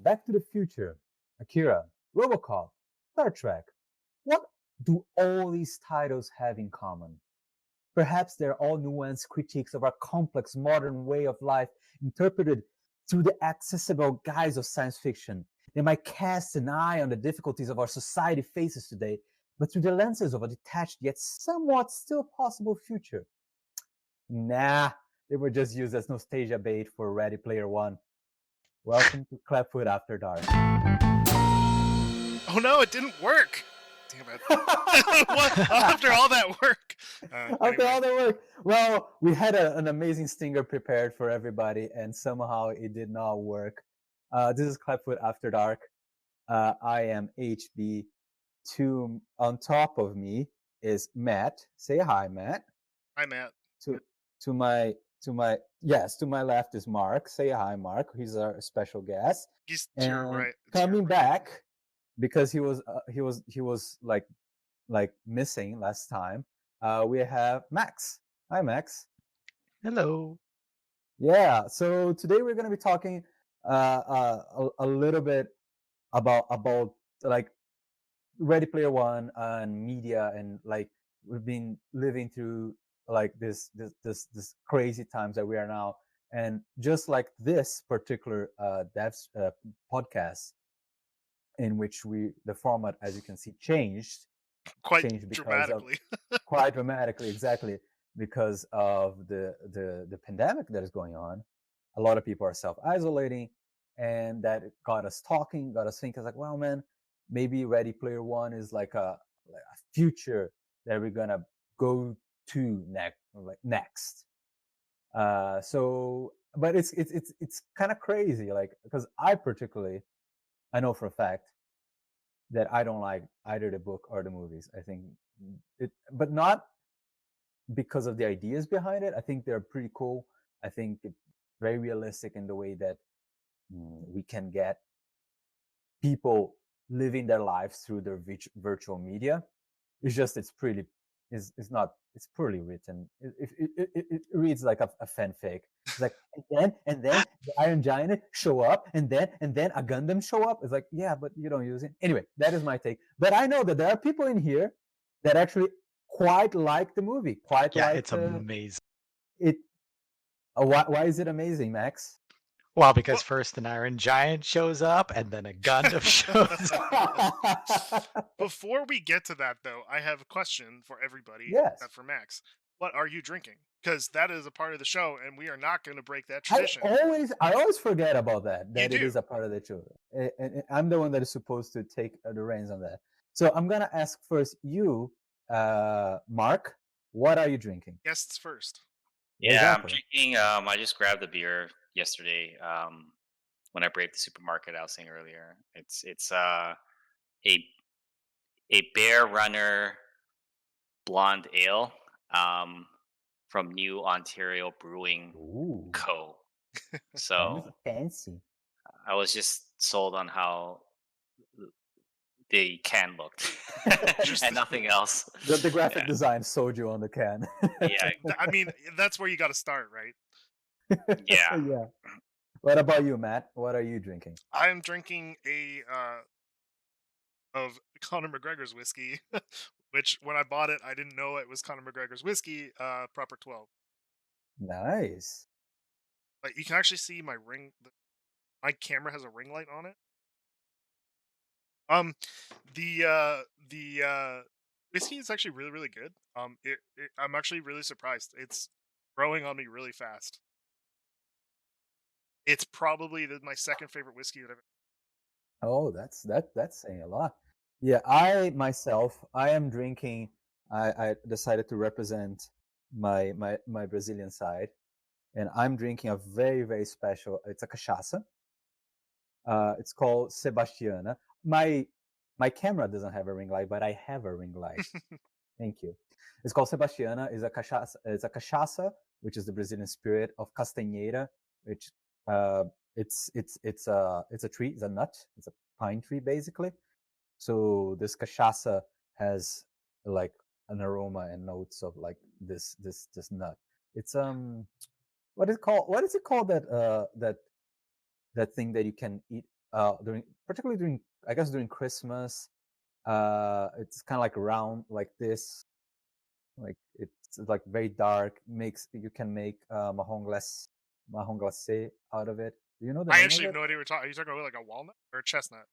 Back to the Future, Akira, Robocop, Star Trek. What do all these titles have in common? Perhaps they're all nuanced critiques of our complex modern way of life interpreted through the accessible guise of science fiction. They might cast an eye on the difficulties of our society faces today, but through the lenses of a detached yet somewhat still possible future. Nah, they were just used as nostalgia bait for Ready Player One. Welcome to Clapfoot After Dark. Oh no, it didn't work. Damn it. What? After all that work. After Anyway. all the work. Well, we had an amazing stinger prepared for everybody, and somehow it did not work. This is Clapfoot After Dark. I am HB. On top of me is Matt. Say hi, Matt. Hi, Matt. To my to my left is Mark. Say hi, Mark. He's our special guest. He's and to your right. Coming back because he was like missing last time. We have Max. Hi, Max. Hello. Yeah. So today we're going to be talking a little bit about like Ready Player One and media, and like we've been living through like this crazy times that we are now, and just like this particular devs podcast, in which the format, as you can see, changed quite dramatically. Quite dramatically, exactly, because of the pandemic that is going on. A lot of people are self-isolating, and that got us talking, got us thinking, like, well, man, maybe Ready Player One is like a future that we're gonna go to next. So, but it's kind of crazy, like, because I know for a fact that I don't like either the book or the movies. I think but not because of the ideas behind it. I think they're pretty cool. I think it's very realistic in the way that we can get people living their lives through their virtual media. It's just it's poorly written. It reads like a fanfic. It's like and then the Iron Giant show up, and then a Gundam show up. It's like, yeah, but you don't use it anyway. That is my take. But I know that there are people in here that actually quite like the movie. It's amazing. Why is it amazing, Max? Well, because first an Iron Giant shows up, and then a Gundam shows up. Before we get to that, though, I have a question for everybody. Yes. Except for Max. What are you drinking? Because that is a part of the show, and we are not going to break that tradition. I always forget about that it is a part of the show. And I'm the one that is supposed to take the reins on that. So I'm going to ask first you, Mark, what are you drinking? Guests first. Yeah, exactly. I'm drinking, I just grabbed the beer yesterday when I braved the supermarket I was saying earlier. It's a Bear Runner blonde ale from New Ontario Brewing Co. So fancy. I was just sold on how the can looked and nothing else. The graphic design sold you on the can. Yeah, I mean, that's where you got to start, right? Yeah. Yeah. What about you, Matt? What are you drinking? I'm drinking of Conor McGregor's whiskey, which when I bought it, I didn't know it was Conor McGregor's whiskey, Proper 12. Nice. Like, you can actually see my ring. My camera has a ring light on it. The whiskey is actually really, really good. I'm actually really surprised. It's growing on me really fast. It's probably my second favorite whiskey that I've. Oh, that's saying a lot. Yeah, I am drinking. I decided to represent my Brazilian side, and I'm drinking a very, very special. It's a cachaça. It's called Sebastiana. My camera doesn't have a ring light, but I have a ring light. Thank you. It's called Sebastiana. It's a cachaça, which is the Brazilian spirit of Castanheira, which it's a tree. It's a nut. It's a pine tree, basically. So this cachaça has like an aroma and notes of like this nut. It's what is it called? What is it called that that thing that you can eat particularly during, I guess, during Christmas. It's kind of like round like this, like it's like very dark. You can make marron glacé out of it. Do you know the I name of actually have it? no idea what you're talking. Are you talking about like a walnut or a chestnut?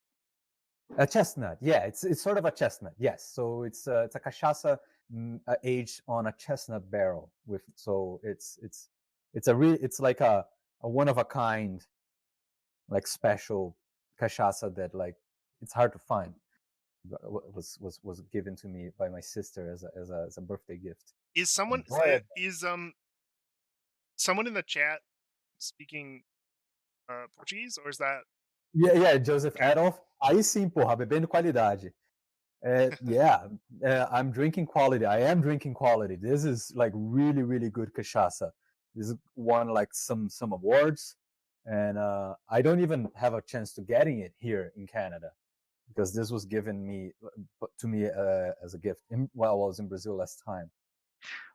A chestnut, yeah, it's sort of a chestnut, yes. So it's a cachaça aged on a chestnut barrel it's like a one of a kind, like special cachaça that like it's hard to find. Was given to me by my sister as a birthday gift. Is And someone boy, is someone in the chat speaking Portuguese, or is that yeah, Joseph okay? Adolf. Aí sim, porra, bebendo qualidade. Yeah, I'm drinking quality. I am drinking quality. This is like really, really good cachaça. This won like some awards, and I don't even have a chance to getting it here in Canada because this was given to me as a gift while I was in Brazil last time.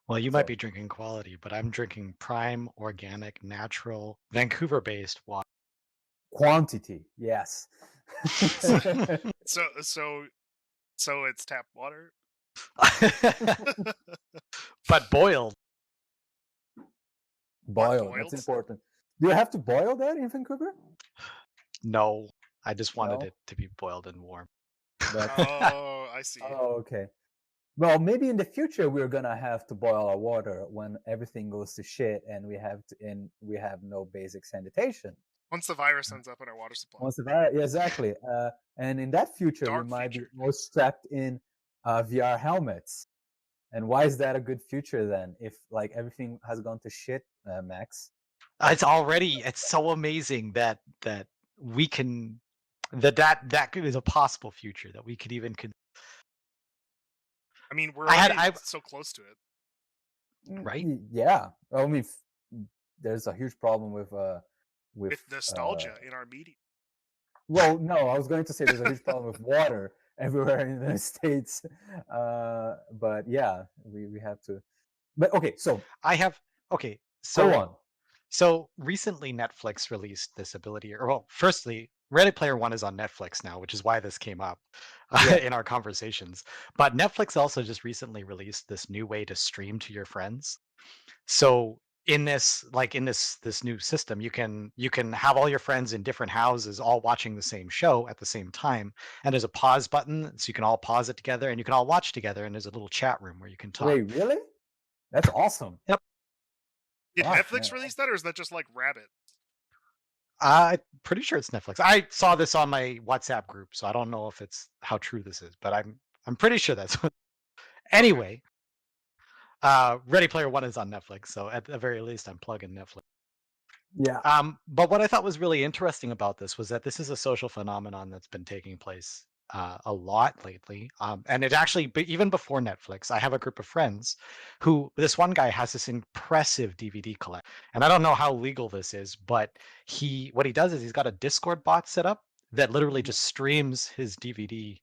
Well, you might So be drinking quality, but I'm drinking prime, organic, natural, Vancouver-based water. quantity, yes. So it's tap water. But boiled. Boil. That's important. Do you have to boil that in Vancouver? No, I just wanted No. it to be boiled and warm. Oh, I see. Oh, okay. Well, maybe in the future we're gonna have to boil our water when everything goes to shit and we have no basic sanitation. Once the virus ends up in our water supply. Exactly. And in that future, we Dark might future. be all strapped in VR helmets. And why is that a good future then? If like everything has gone to shit, Max. It's so amazing that we can that is a possible future that we could even I mean, we're already so close to it. right? Yeah. I mean, there's a huge problem with nostalgia in our media. Well, no, I was going to say there's a huge problem with water everywhere in the States. But yeah, we have to. But okay, so so go on. So recently Netflix released this ability, or well, firstly, Ready Player One is on Netflix now, which is why this came up in our conversations. But Netflix also just recently released this new way to stream to your friends. So in this new system, you can have all your friends in different houses all watching the same show at the same time, and there's a pause button, so you can all pause it together and you can all watch together, and there's a little chat room where you can talk. Wait, really? That's awesome. Yep. Did Netflix release that, or is that just like Rabbit? I'm pretty sure it's Netflix. I saw this on my WhatsApp group, so I don't know if it's how true this is, but I'm pretty sure that's what. Anyway, Ready Player One is on Netflix, so at the very least, I'm plugging Netflix. Yeah. But what I thought was really interesting about this was that this is a social phenomenon that's been taking place a lot lately. And it actually, even before Netflix, I have a group of friends who this one guy has this impressive DVD collection. And I don't know how legal this is, but what he does is he's got a Discord bot set up that literally just streams his DVD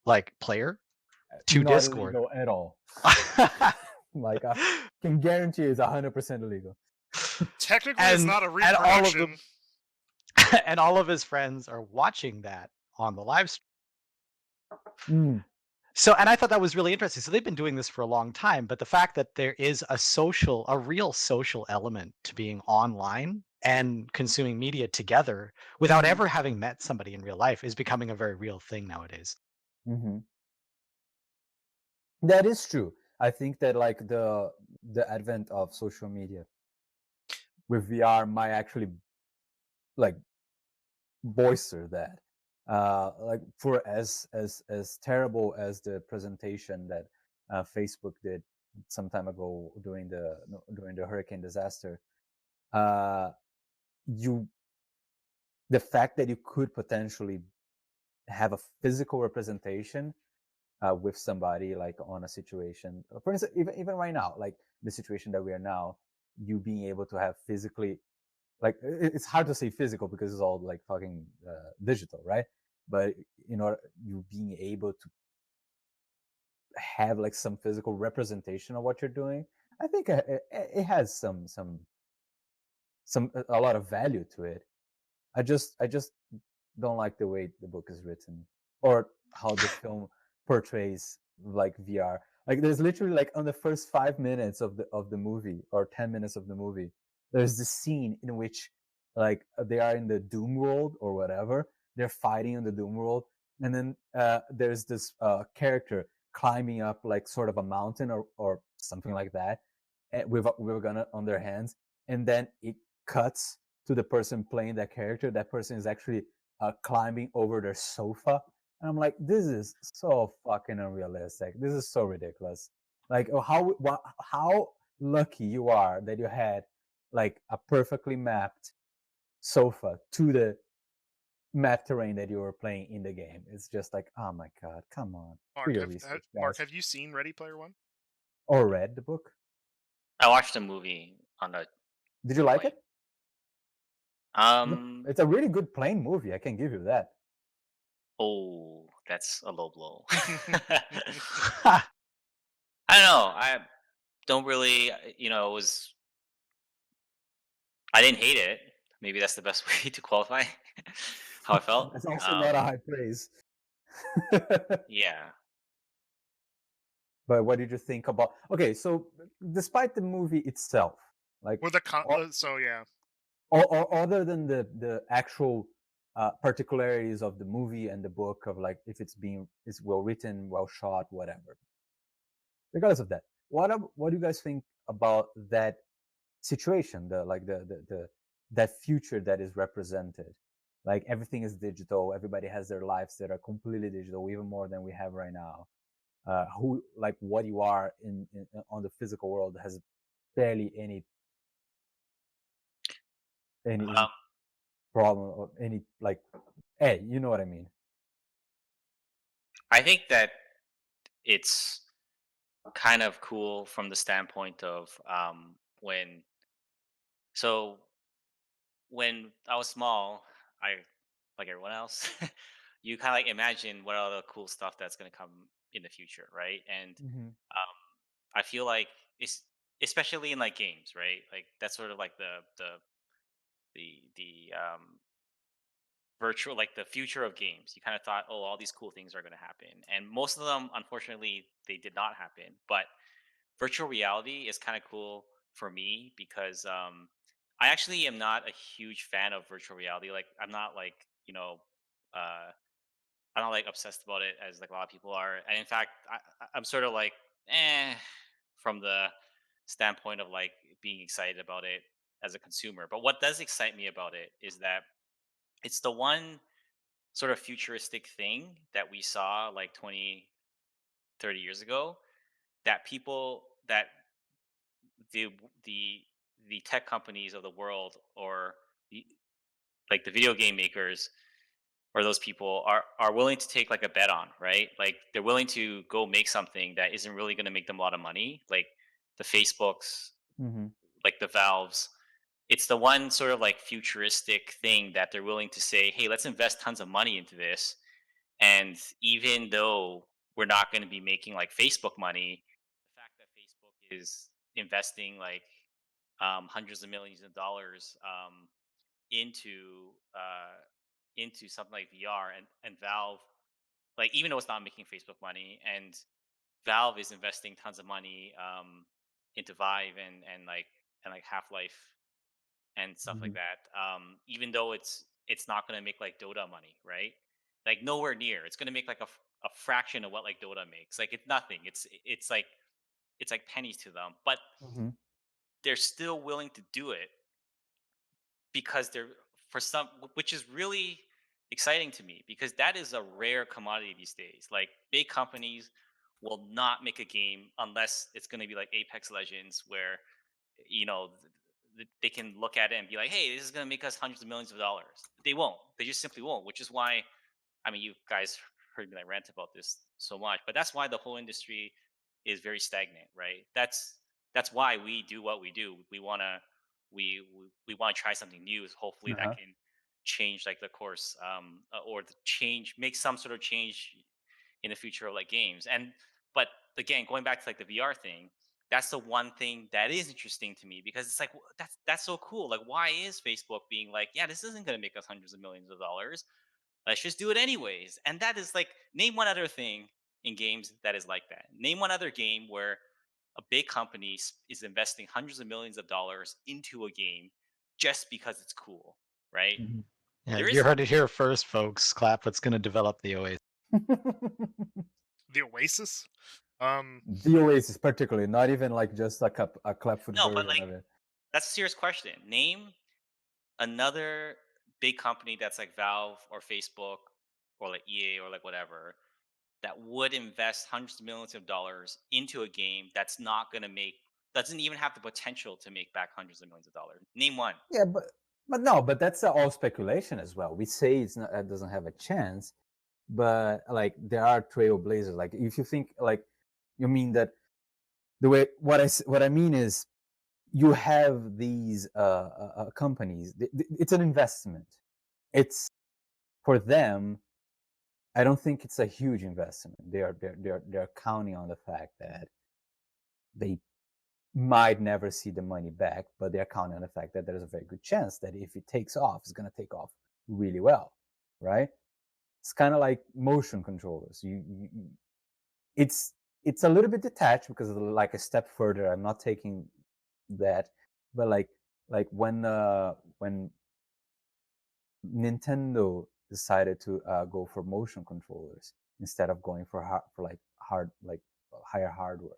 like player to Not Discord. illegal at all. Like I can guarantee it's 100% illegal. Technically, it's not a reproduction. And all of his friends are watching that on the live stream. So, and I thought that was really interesting. So they've been doing this for a long time, but the fact that there is a real social element to being online and consuming media together without ever having met somebody in real life is becoming a very real thing nowadays. That is true. I think that like the advent of social media with VR might actually like bolster that. Like for as terrible as the presentation that Facebook did some time ago during the hurricane disaster, the fact that you could potentially have a physical representation with somebody like on a situation, for instance, even right now, like the situation that we are now, you being able to have physically, like it's hard to say physical because it's all like fucking digital, right? But you being able to have like some physical representation of what you're doing, I think it has a lot of value to it. I just don't like the way the book is written or how the film portrays like VR. Like there's literally like on the first 5 minutes of the movie or 10 minutes of the movie, there's this scene in which like they are in the Doom world or whatever. They're fighting in the Doom world, and then there's this character climbing up like sort of a mountain or something like that, with a gun on their hands, and then it cuts to the person playing that character. That person is actually climbing over their sofa, and I'm like, this is so fucking unrealistic. This is so ridiculous. Like, how lucky you are that you had like a perfectly mapped sofa to the map terrain that you were playing in the game. It's just like, oh my god, come on, do your research, Mark, guys. have you seen Ready Player One? Or read the book. I watched a movie on a Did you like plane. it? Um, It's a really good plane movie. I can give you that. oh, that's a low blow. Ha! I don't know. I don't really, it was. I didn't hate it. Maybe that's the best way to qualify how I felt. That's also not a high praise. Yeah. But what did you think about? Okay, so despite the movie itself, like, With the o- so yeah, or other than the actual particularities of the movie and the book of like if it's well written, well shot, whatever. Regardless of that, what do you guys think about that situation? The that future that is represented. Like everything is digital. Everybody has their lives that are completely digital, even more than we have right now. Who like what you are in on the physical world has barely any Um, problem or any like, hey, you know what I mean. I think that it's kind of cool from the standpoint of when. So when I was small, I like everyone else, you kind of like imagine what all the cool stuff that's going to come in the future, right? And Mm-hmm. I feel like it's especially in like games, right? Like that's sort of like the virtual, like the future of games. You kind of thought, oh, all these cool things are going to happen, and most of them, unfortunately, they did not happen. But virtual reality is kind of cool for me because I actually am not a huge fan of virtual reality. Like I'm not like uh, I'm not like obsessed about it as like a lot of people are. And in fact, I'm sort of like from the standpoint of like being excited about it as a consumer. But what does excite me about it is that it's the one sort of futuristic thing that we saw like 20, 30 years ago that people that the the the tech companies of the world or the, like the video game makers or those people are willing to take like a bet on, right? Like they're willing to go make something that isn't really going to make them a lot of money, like the Facebooks, Mm-hmm. like the Valves. It's the one sort of like futuristic thing that they're willing to say, hey, let's invest tons of money into this. And even though we're not going to be making like Facebook money, the fact that Facebook is investing like hundreds of millions of dollars into into something like VR, and Valve, like even though it's not making Facebook money, and Valve is investing tons of money into Vive and like Half Life and stuff Mm-hmm. like that. Even though it's not going to make like Dota money, right? Like nowhere near. It's going to make like a fraction of what like Dota makes. Like it's nothing. It's like pennies to them, but Mm-hmm. they're still willing to do it because they're for some, which is really exciting to me because that is a rare commodity these days. Like big companies will not make a game unless it's going to be like Apex Legends, where they can look at it and be like, hey, this is going to make us hundreds of millions of dollars. They won't. They just simply won't. Which is why, I mean, you guys heard me like rant about this so much, but that's why the whole industry is very stagnant, right? That's why we do what we do. We want to try something new. Hopefully, that Uh-huh. can change like the course, or the change, make some sort of change in the future of like games. And but again, going back to like the VR thing, that's the one thing that is interesting to me because it's like that's so cool. Like, why is Facebook being like, yeah, this isn't going to make us hundreds of millions of dollars, Let's just do it anyways. And that is like, name one other thing in games that is like that. Name one other game where a big company is investing hundreds of millions of dollars into a game just because it's cool, right? Mhm. Yeah, There you isn't. heard it here first, folks. Clapfoot's going to develop the OA. The Oasis. Um, The Oasis, particularly, not even like just like a Clapfoot No, but version like, of it. that's a serious question. Name another big company that's like Valve or Facebook or like EA or like whatever that would invest hundreds of millions of dollars into a game that's not going to make, doesn't even have the potential to make back hundreds of millions of dollars. Name one. Yeah, but no, but that's all speculation as well. We say it's not, it doesn't have a chance, but like there are trailblazers. Like if you think like, you mean that the way what I mean is you have these companies. It's an investment. It's for them. I don't think it's a huge investment. They're counting on the fact that they might never see the money back, but they're counting on the fact that there's a very good chance that if it takes off, it's going to take off really well, right? It's kind of like motion controllers. It's it's a little bit detached because of like a step further. I'm not taking that, but like when Nintendo decided to go for motion controllers instead of going for higher hardware.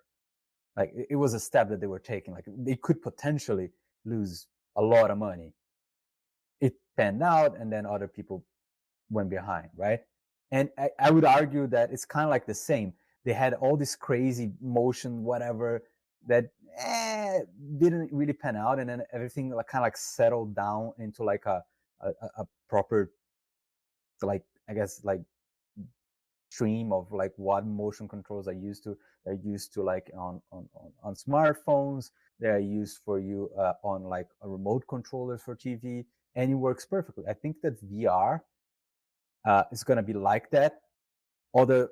Like it was a step that they were taking. Like they could potentially lose a lot of money. It panned out, and then other people went behind, right? And I would argue that it's kind of like the same. They had all this crazy motion, whatever, that didn't really pan out, and then everything like kind of like settled down into like a proper, like I guess like stream of like what motion controls are used to. They're used to like on smartphones. They're used for you on like a remote controllers for TV, and it works perfectly. I think that VR is going to be like that. Although,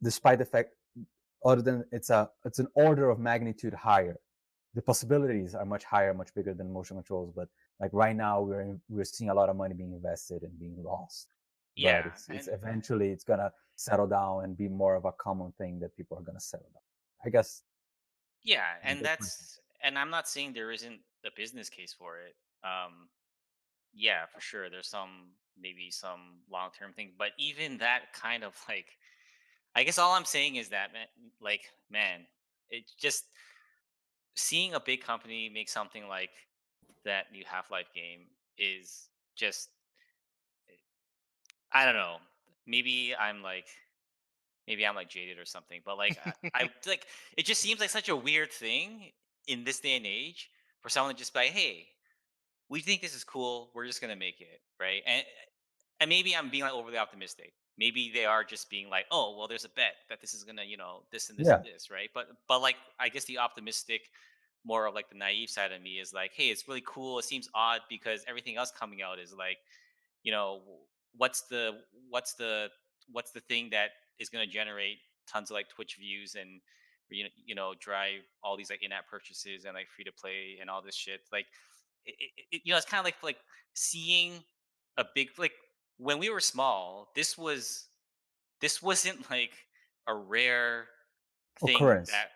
despite the fact, other than it's an order of magnitude higher. The possibilities are much higher, much bigger than motion controls. But like right now, we're seeing a lot of money being invested and being lost. But Yeah. it's And eventually it's gonna settle down and be more of a common thing that people are gonna settle down. I guess yeah, and that's my thing. that's, and I'm not saying there isn't a business case for it. Yeah, for sure. There's some, maybe some long term thing, but even that kind of like, I guess all I'm saying is that, man, like, man, it just, seeing a big company make something like that new Half Life game is just, I don't know. Maybe I'm like, maybe I'm like jaded or something, but like, I like, it just seems like such a weird thing in this day and age for someone to just be like, hey, we think this is cool. We're just gonna make it, right? And maybe I'm being like overly optimistic. Maybe they are just being like, oh, well, there's a bet that this is gonna, this and this and Yeah. this, right? But like, I guess the optimistic, more of like the naive side of me is like, hey, it's really cool. It seems odd because everything else coming out is like, you know, what's the what's the what's the thing that is gonna generate tons of like Twitch views and drive all these like in-app purchases and like free to play and all this shit. Like, it's kind of like seeing a big, like, when we were small, this wasn't like a rare thing Occurrence. that,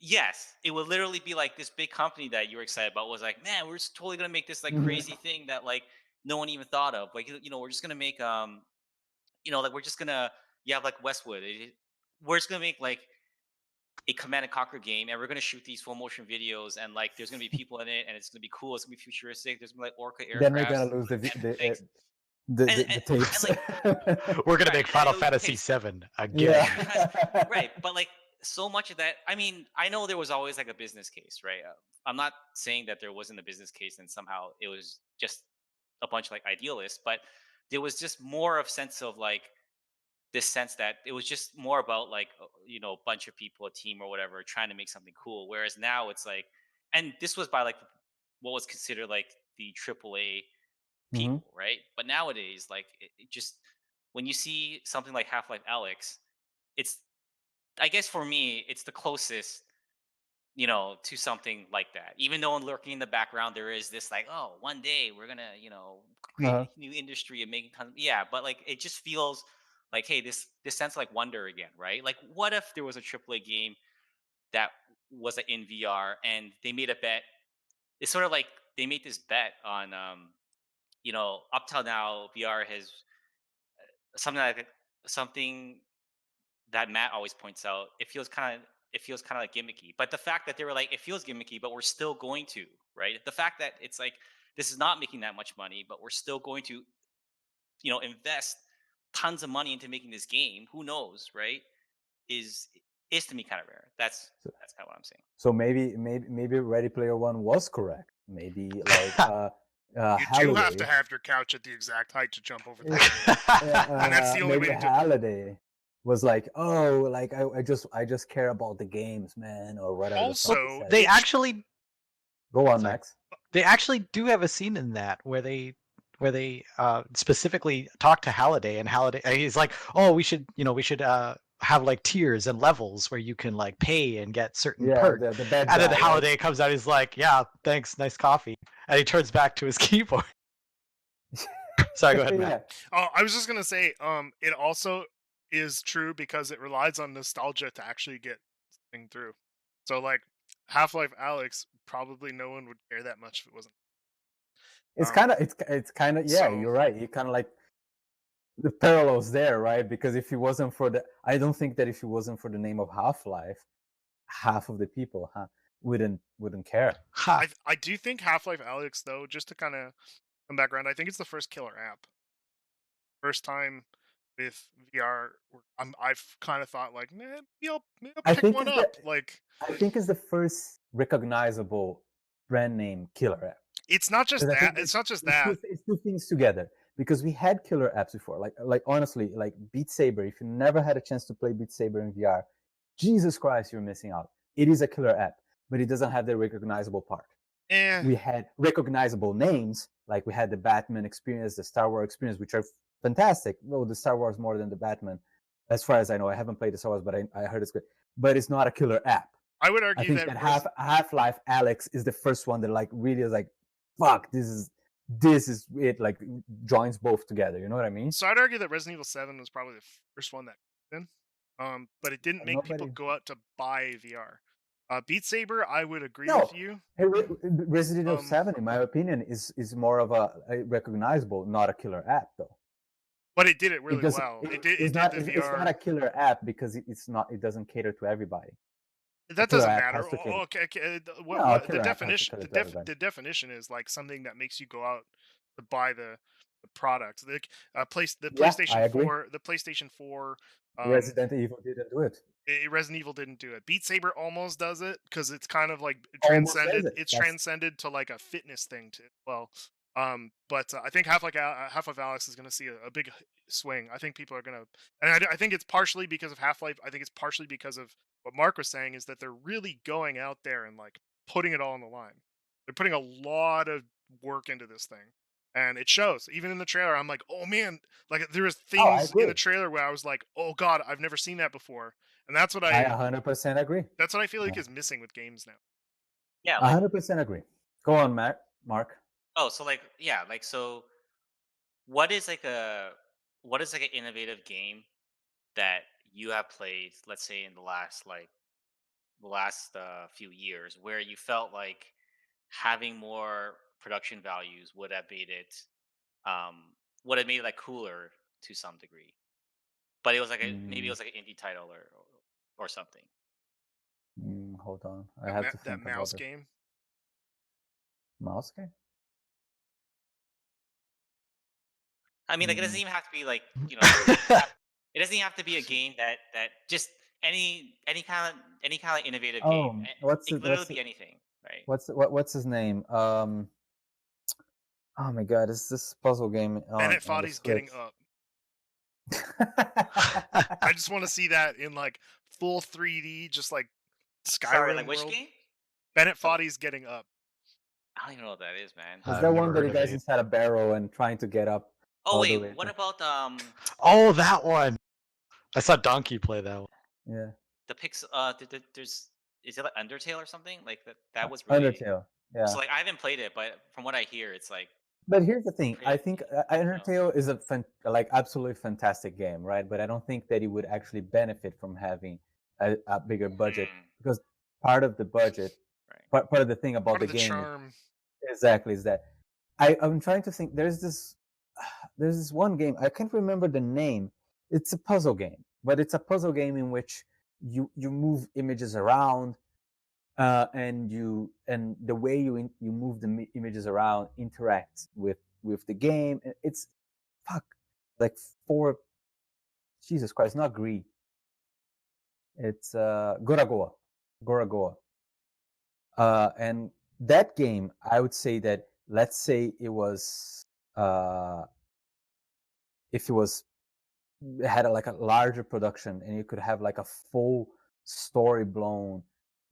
yes, it would literally be like this big company that you were excited about was like, man, we're just totally gonna make this like Mhm. crazy thing that like no one even thought of. Like, we're just gonna make like, we're just gonna, you have like Westwood. We're just gonna make like a Command and Conquer game, and we're gonna shoot these full motion videos, and like there's gonna be people in it, and it's gonna be cool. It's gonna be futuristic. There's gonna be like Orca Then we're aircrafts gonna lose and like, and the and, and tapes. like, We're gonna right, make and then Final you'll lose the Fantasy pace. VII again. Yeah. Right, but like, so much of that, I mean, I know there was always like a business case, right? I'm not saying that there wasn't a business case and somehow it was just a bunch of like idealists, but there was just more of sense of like this sense that it was just more about like, a bunch of people, a team or whatever, trying to make something cool. Whereas now it's like, and this was by like what was considered like the AAA Hmm. people, right? But nowadays, like, it just, when you see something like Half Life Alex, it's, I guess for me, it's the closest to something like that. Even though lurking in the background there is this like, oh, one day we're gonna, create Uh-huh. a new industry and make tons. Yeah, but like it just feels like, hey, this sense of like wonder again, right? Like, what if there was a AAA game that was in VR and they made a bet? It's sort of like they made this bet on, up till now VR has something like something that Matt always points out. It feels kind of like gimmicky. But the fact that they were like, it feels gimmicky, but we're still going to, right? The fact that it's like this is not making that much money, but we're still going to, invest tons of money into making this game. Who knows, right? Is is to me kind of rare. That's kind of what I'm saying. So maybe Ready Player One was correct. Maybe like You do have to Halliday. have your couch at the exact height to jump over Yeah, that. And that's the only maybe way to do it. Halliday was like, oh, like I just care about the games, man, or whatever. the fuck he Also, said. They it- actually Go on, sorry. Max. They actually do have a scene in that where they specifically talk to Halliday, and Halliday he's like, oh, we should have like tiers and levels where you can like pay and get certain Yeah, perks. the bad And then guy, Halliday right? comes out, he's like, yeah, thanks, nice coffee, and he turns back to his keyboard. Sorry, go ahead, Matt. Yeah. I was just gonna say, it also is true because it relies on nostalgia to actually get thing through. So like Half-Life Alex, probably no one would care that much if it wasn't. It's Um, kind of yeah, so- you're right. You kind of like the parallels there, right? Because if it wasn't for I don't think that if it wasn't for the name of Half-Life, half of the people wouldn't care. Ha. I do think Half-Life Alex, though, just to kind of come back around, I think it's the first killer app. First time with VR, I've kind of thought like, maybe I'll I pick think one it's up. the- Like, I think it's the first recognizable brand name killer app. it's not just 'Cause I that. think It's not just it's that. It's two things together. Because we had killer apps before, like honestly, like Beat Saber. If you never had a chance to play Beat Saber in VR, Jesus Christ, you're missing out. It is a killer app, but it doesn't have the recognizable part. We had recognizable names, like we had the Batman experience, the Star Wars experience, which are fantastic. Well, the Star Wars more than the Batman, as far as I know. I haven't played the Star Wars, but I heard it's good. But it's not a killer app. I would I argue think that that Half-Life Alex is the first one that like really is like, fuck, this is it, like joins both together. You know what I mean? So I'd argue that Resident Evil 7 was probably the first one that did. But it didn't make people go out to buy VR. Beat Saber, I would agree No. with you. Hey, Resident Evil Um, 7, in my opinion, is more of a recognizable, not a killer app, though. But it did it really doesn't- well. It it's did not the it's VR. not a killer app because it doesn't cater to everybody. That killer doesn't app matter. has to cater. Okay, No, a what the killer app has to definition? cater to everybody. The definition is like something that makes you go out to buy the product. The I PlayStation agree. 4, the PlayStation 4. Resident Evil didn't do it. Resident Evil didn't do it. Beat Saber almost does it because it's kind of like Almost does transcended. it. It's That's- transcended to like a fitness thing too. Well, but I think Half-Life Alex is going to see a big swing. I think people are going to, and I think it's partially because of Half-Life. I think it's partially because of what Mark was saying, is that they're really going out there and like putting it all on the line. They're putting a lot of work into this thing, and it shows. Even in the trailer, I'm like, oh man, like there was things in agree. the trailer where I was like, oh god, I've never seen that before, and that's what I 100% agree. that's what I feel like is missing with games now. Yeah, like, 100% agree. Go on, Mark. oh, so like, yeah, like, so what is like an innovative game that you have played, let's say in the last few years, where you felt like having more production values would have made it like cooler to some degree, but it was like maybe it was like an indie title or something. Hold on, I have to That think mouse about it. game. Mouse game? I mean, like, it doesn't even have to be like, it doesn't even have to be a game that just any kind of innovative game. What's It it? could literally What's be it? anything, right? What's his name? Oh my god, it's this puzzle game. Bennett Foddy's getting up. I just want to see that in like full 3D, just like Skyrim Sorry, like, which world. game? Bennett Foddy's getting up. I don't even know what that is, man. Is I've that never one that heard he of goes it. inside a barrel and trying to get up? Oh all the wait, way what to- about Oh, that one. I saw Donkey play that one. Yeah. the Pix? There's is it like Undertale or something? Like that was really Undertale. Yeah. so like I haven't played it, but from what I hear, it's like But here's the thing. I pretty, think you know. Undertale is a like absolutely fantastic game, right? But I don't think that it would actually benefit from having a bigger budget, Mm, because part of the budget, right. part of the thing about Part the of the game charm. exactly is that I'm trying to think. There's this one game, I can't remember the name. It's a puzzle game, but it's a puzzle game in which you move images around, and the way you move the images around interacts with the game. It's fuck like for Jesus Christ, not Gree. It's Goragoa, Goragoa, and that game, I would say that, let's say it was if it was had like a larger production, and you could have like a full story blown,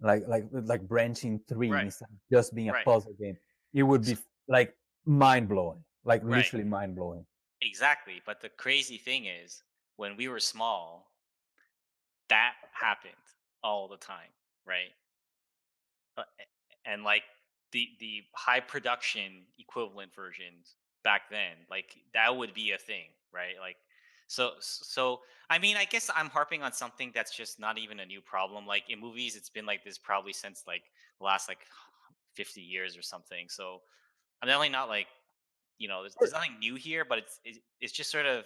like branching three Right. instead of just being a Right. puzzle game, it would be So, like mind blowing, like right. literally mind blowing. Exactly. But the crazy thing is, when we were small, that happened all the time, right? And like the high production equivalent versions back then, like that would be a thing, right? Like so I mean, I guess I'm harping on something that's just not even a new problem. Like in movies, it's been like this probably since like the last like 50 years or something. So I'm definitely not like, there's nothing new here, but it's just sort of,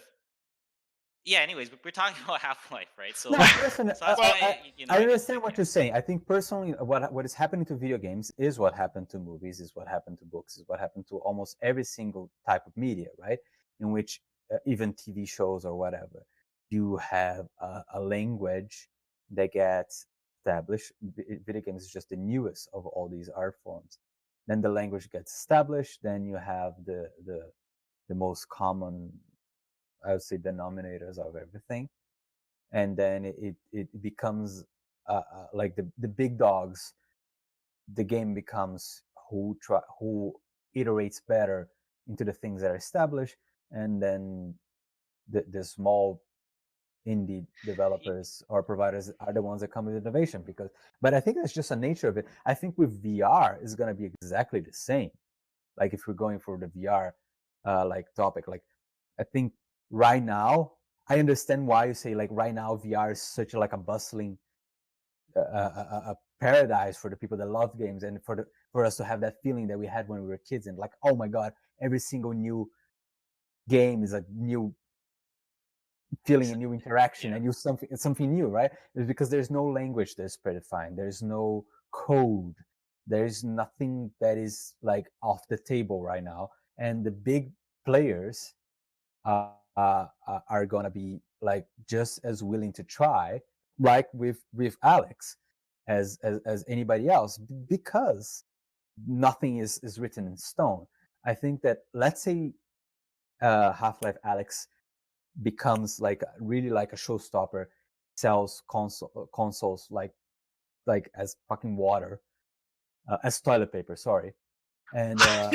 yeah. Anyways, we're talking about Half Life, right? No, So listen, so that's Well, why I I just understand like, what yeah. you're saying. I think personally, what is happening to video games is what happened to movies, is what happened to books, is what happened to almost every single type of media, right? In which even TV shows or whatever, you have a language that gets established. Video games is just the newest of all these art forms. Then the language gets established. Then you have the most common, I would say, denominators of everything, and then it becomes like the big dogs. The game becomes who iterates better into the things that are established, and then the small indie developers or providers are the ones that come with innovation. Because, but I think that's just a nature of it. I think with VR is going to be exactly the same. Like if we're going for the VR like topic, like I think right now, I understand why you say like right now VR is such like a bustling a paradise for the people that love games, and for us to have that feeling that we had when we were kids, and like, oh my god, every single new game is a new feeling, a new interaction, Yeah. and something new, right? It's because there's no language that's predefined, there's no code, there's nothing that is like off the table right now, and the big players are gonna be like just as willing to try, like with Alex, as anybody else, because nothing is written in stone. I think that, let's say Half-Life Alex becomes like really like a showstopper, sells consoles like as fucking water, as toilet paper. Sorry, and yeah.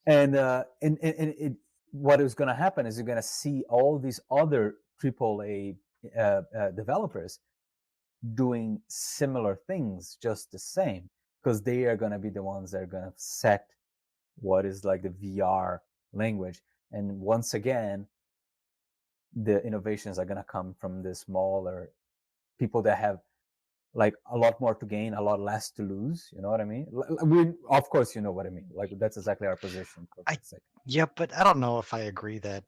and it, what is going to happen is you're going to see all these other AAA developers doing similar things just the same, because they are going to be the ones that are going to set what is like the VR language. And once again, the innovations are going to come from the smaller people that have like a lot more to gain, a lot less to lose. You know what I mean? We, of course, you know what I mean. Like that's exactly our position. For I sake. Yeah, but I don't know if I agree that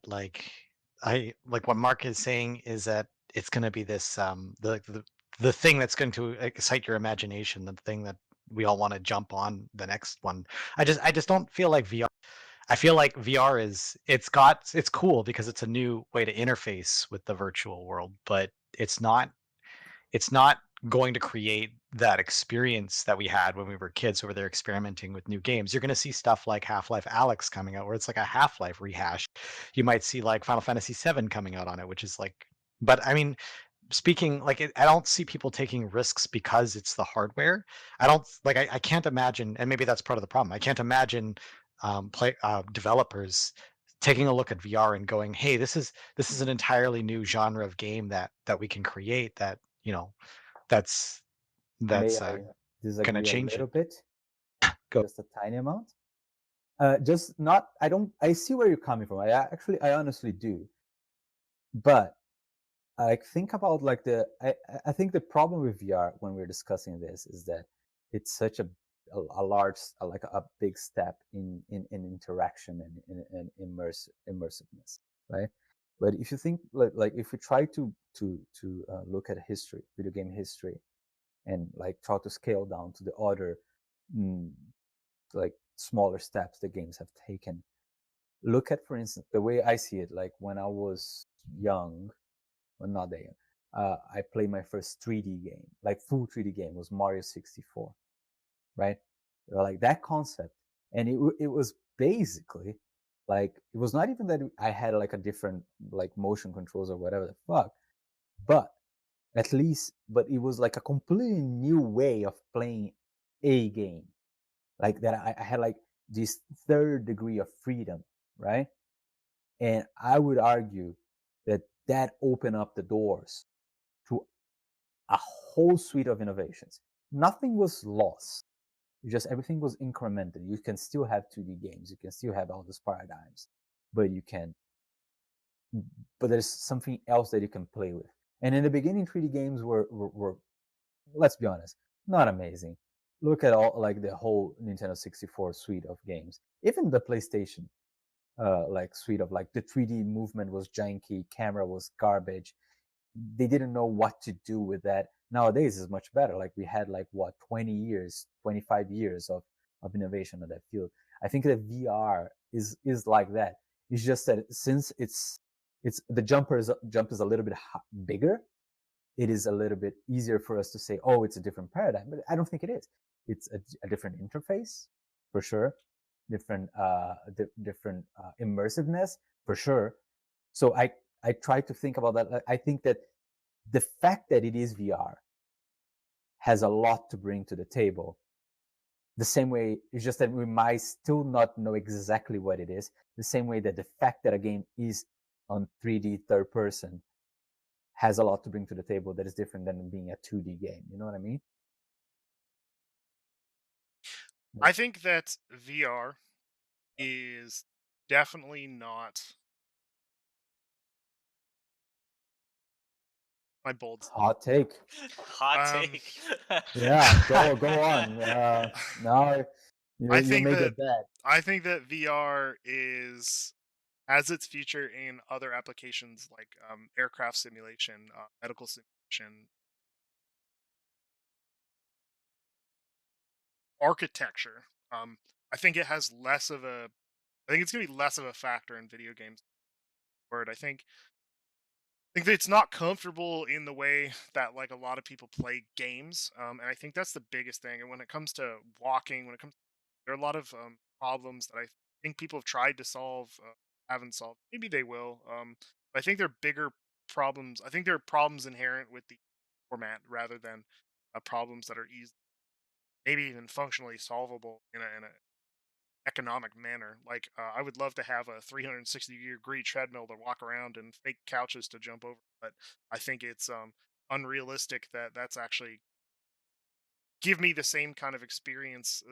I like what Mark is saying is that it's going to be this the thing that's going to excite your imagination, the thing that we all want to jump on the next one. I just don't feel like VR. I feel like VR it's cool because it's a new way to interface with the virtual world, but it's not going to create that experience that we had when we were kids over there experimenting with new games. You're going to see stuff like Half-Life Alex coming out where it's like a Half-Life rehash. You might see like Final Fantasy 7 coming out on it, which is like, but I mean, speaking like I don't see people taking risks because it's the hardware. I don't like I can't imagine, and maybe that's part of the problem. I can't imagine play developers taking a look at VR and going, "Hey, this is an entirely new genre of game that we can create that that's may That's I gonna disagree a change little it. bit, Go. just a tiny amount. Just not. I see where you're coming from. I honestly do. But like think about like I think the problem with VR when we're discussing this is that it's such a large like a big step in interaction and immersiveness, right? But if you think like if we try to look at history, video game history, and like try to scale down to the other mm, like smaller steps the games have taken, look at, for instance, the way I see it, like when I was young, well, not that young, I played my first 3D game, like full 3D game, was Mario 64, right? Like that concept, and it was basically like it was not even that I had like a different like motion controls or whatever the fuck, but but it was like a completely new way of playing a game, like that I had like this third degree of freedom, right? And I would argue that that opened up the doors to a whole suite of innovations. Nothing was lost. Just everything was incremented. You can still have 2D games. You can still have all these paradigms, but but there's something else that you can play with. And in the beginning, 3D games were let's be honest, not amazing. Look at all like the whole Nintendo 64 suite of games. Even the PlayStation like suite of like the 3D movement was janky, camera was garbage. They didn't know what to do with that. Nowadays is much better. Like we had like what 20 years, 25 years of innovation in that field. I think that VR is like that. It's just that since it's the jump is a little bit bigger, it is a little bit easier for us to say, oh, it's a different paradigm. But I don't think it is. It's a different interface for sure, different different immersiveness for sure. So I try to think about that. I think that the fact that it is VR has a lot to bring to the table. The same way, it's just that we might still not know exactly what it is. The same way that the fact that a game is on 3D third person has a lot to bring to the table that is different than being a 2D game. You know what I mean? I think that VR is definitely not my bold Hot take. Hot um take. Yeah, go on. Now I you think made that it bad. VR is has its future in other applications like aircraft simulation, medical simulation, architecture. I think it has less of a. I think it's gonna be less of a factor in video games. Word. I think that it's not comfortable in the way that like a lot of people play games, and I think that's the biggest thing. And when it comes to walking, there are a lot of problems that I think people have tried to solve, haven't solved. Maybe they will. But I think there are bigger problems. I think there are problems inherent with the format rather than problems that are easy, maybe even functionally solvable in a economic manner. Like I would love to have a 360-degree treadmill to walk around and fake couches to jump over, but I think it's unrealistic that that's actually give me the same kind of experience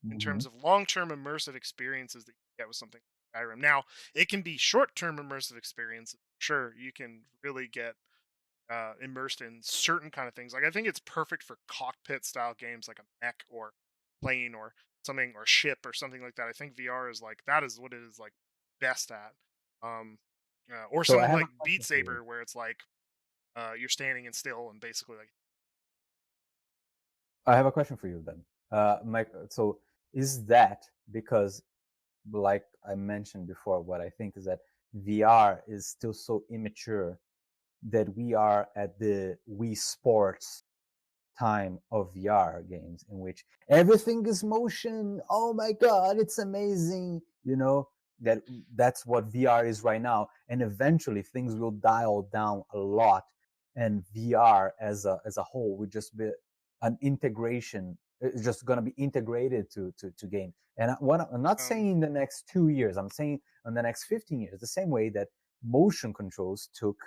in Mm-hmm. terms of long-term immersive experiences that you get with something like Skyrim. Now, it can be short-term immersive experiences. Sure, you can really get immersed in certain kind of things. Like I think it's perfect for cockpit style games like a mech or plane or something or ship or something like that. I think VR is like that is what it is like best at. Um, or So I something have a like Beat question for you. Saber where it's like you're standing and still and basically like I have a question for you then. Mike, so is that because, like I mentioned before, what I think is that VR is still so immature that we are at the Wii Sports time of VR games in which everything is motion. Oh my god, it's amazing. You know, that's what VR is right now. And eventually things will dial down a lot and VR as a whole would just be an integration. It's just going to be integrated to game. And I'm not um, saying in the next 2 years, I'm saying in the next 15 years, the same way that motion controls took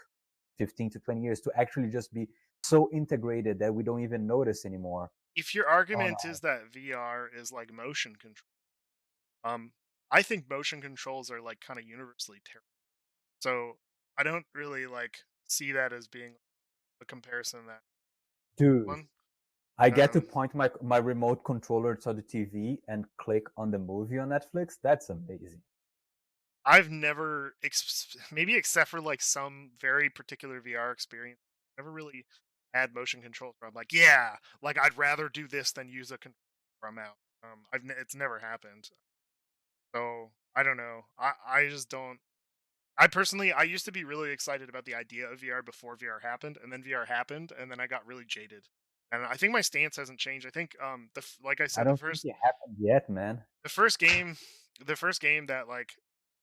15 to 20 years to actually just be so integrated that we don't even notice anymore. If your argument is that VR is like motion control, I think motion controls are like kind of universally terrible. So I don't really like see that as being a comparison that Dude, one. I get to Um, point my remote controller to the TV and click on the movie on Netflix. That's amazing. I've never, maybe except for like some very particular VR experience, never really had motion controls where I'm like, yeah, like I'd rather do this than use a controller where I'm out. It's never happened. So I don't know. I just don't. I personally, I used to be really excited about the idea of VR before VR happened, and then VR happened, and then I got really jaded. And I think my stance hasn't changed. I think like I I said, don't think it happened yet, man. the first game, the first game that like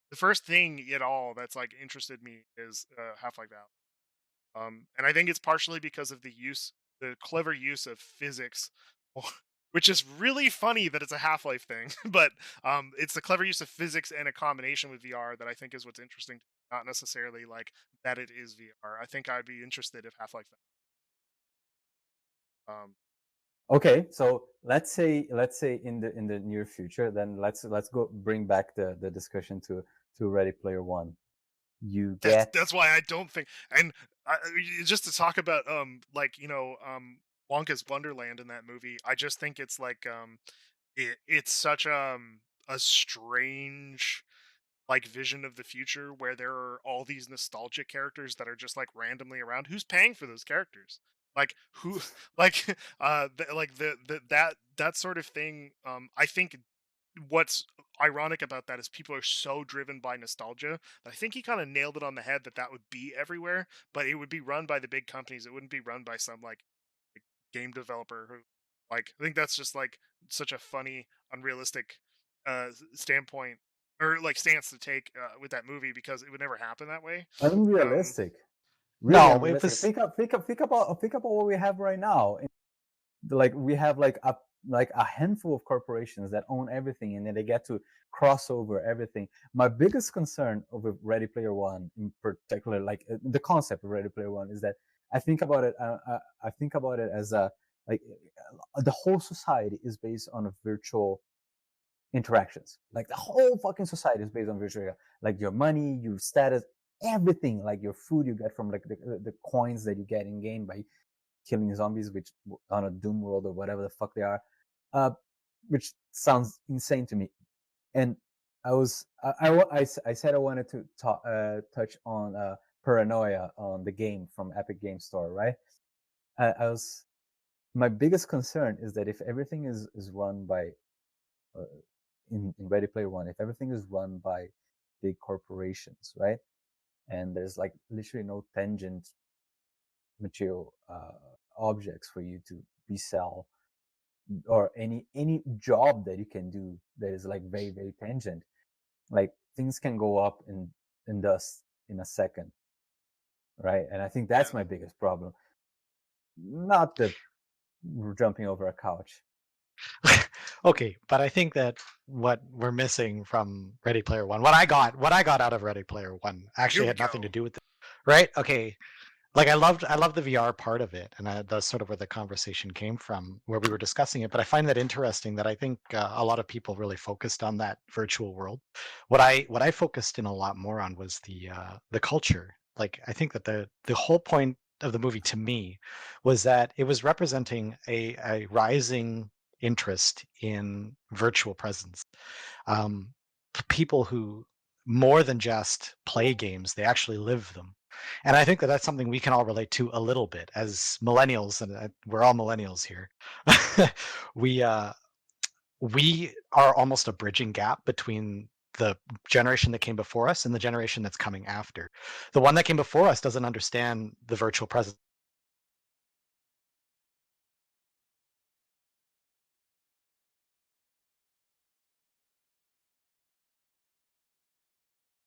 the first thing at all that's like interested me is Half-Life Alyx. And I think it's partially because of the clever use of physics, which is really funny that it's a Half-Life thing, but it's the clever use of physics and a combination with VR that I think is what's interesting, not necessarily like that it is VR. I think I'd be interested if Half-Life. Um, Okay, so let's say in the near future, then let's go bring back the discussion to Ready Player One. You get that's why I don't think, and just to talk about like Wonka's Wonderland in that movie, I just think it's like it's such a strange like vision of the future where there are all these nostalgic characters that are just like randomly around. Who's paying for those characters? Like who like that sort of thing. I think what's ironic about that is people are so driven by nostalgia that I think he kind of nailed it on the head that that would be everywhere, but it would be run by the big companies. It wouldn't be run by some like game developer who like I think that's just like such a funny, unrealistic standpoint or like stance to take with that movie because it would never happen that way. unrealistic, really No, it unrealistic. was Think about what we have right now. Like we have like a handful of corporations that own everything, and then they get to cross over everything. My biggest concern over Ready Player One, in particular, like the concept of Ready Player One, is that I think about it. I think about it as a like the whole society is based on a virtual interactions. Like the whole fucking society is based on virtual. Like your money, your status, everything. Like your food you get from like the coins that you get in game by killing zombies, which on a Doom world or whatever the fuck they are, uh, which sounds insane to me. And I said I wanted to touch on Paranoia on the game from Epic Game Store, right? I was My biggest concern is that if everything is run by uh, in Ready Player One, if everything is run by big corporations, right? And there's like literally no tangent material objects for you to resell or any job that you can do that is like very tangent, like things can go up in dust in a second, right? And I think that's my biggest problem, not the jumping over a couch. okay, but I think that what we're missing from Ready Player One, what I got out of Ready Player One actually had nothing to do with it, right? Okay, like I loved the VR part of it, and that's sort of where the conversation came from, where we were discussing it. But I find that interesting that I think a lot of people really focused on that virtual world. What I focused in a lot more on was the culture. Like I think that the whole point of the movie to me was that it was representing a rising interest in virtual presence. People who more than just play games, they actually live them. And I think that that's something we can all relate to a little bit as millennials, and we're all millennials here. we we are almost a bridging gap between the generation that came before us and the generation that's coming after. The one that came before us doesn't understand the virtual presence,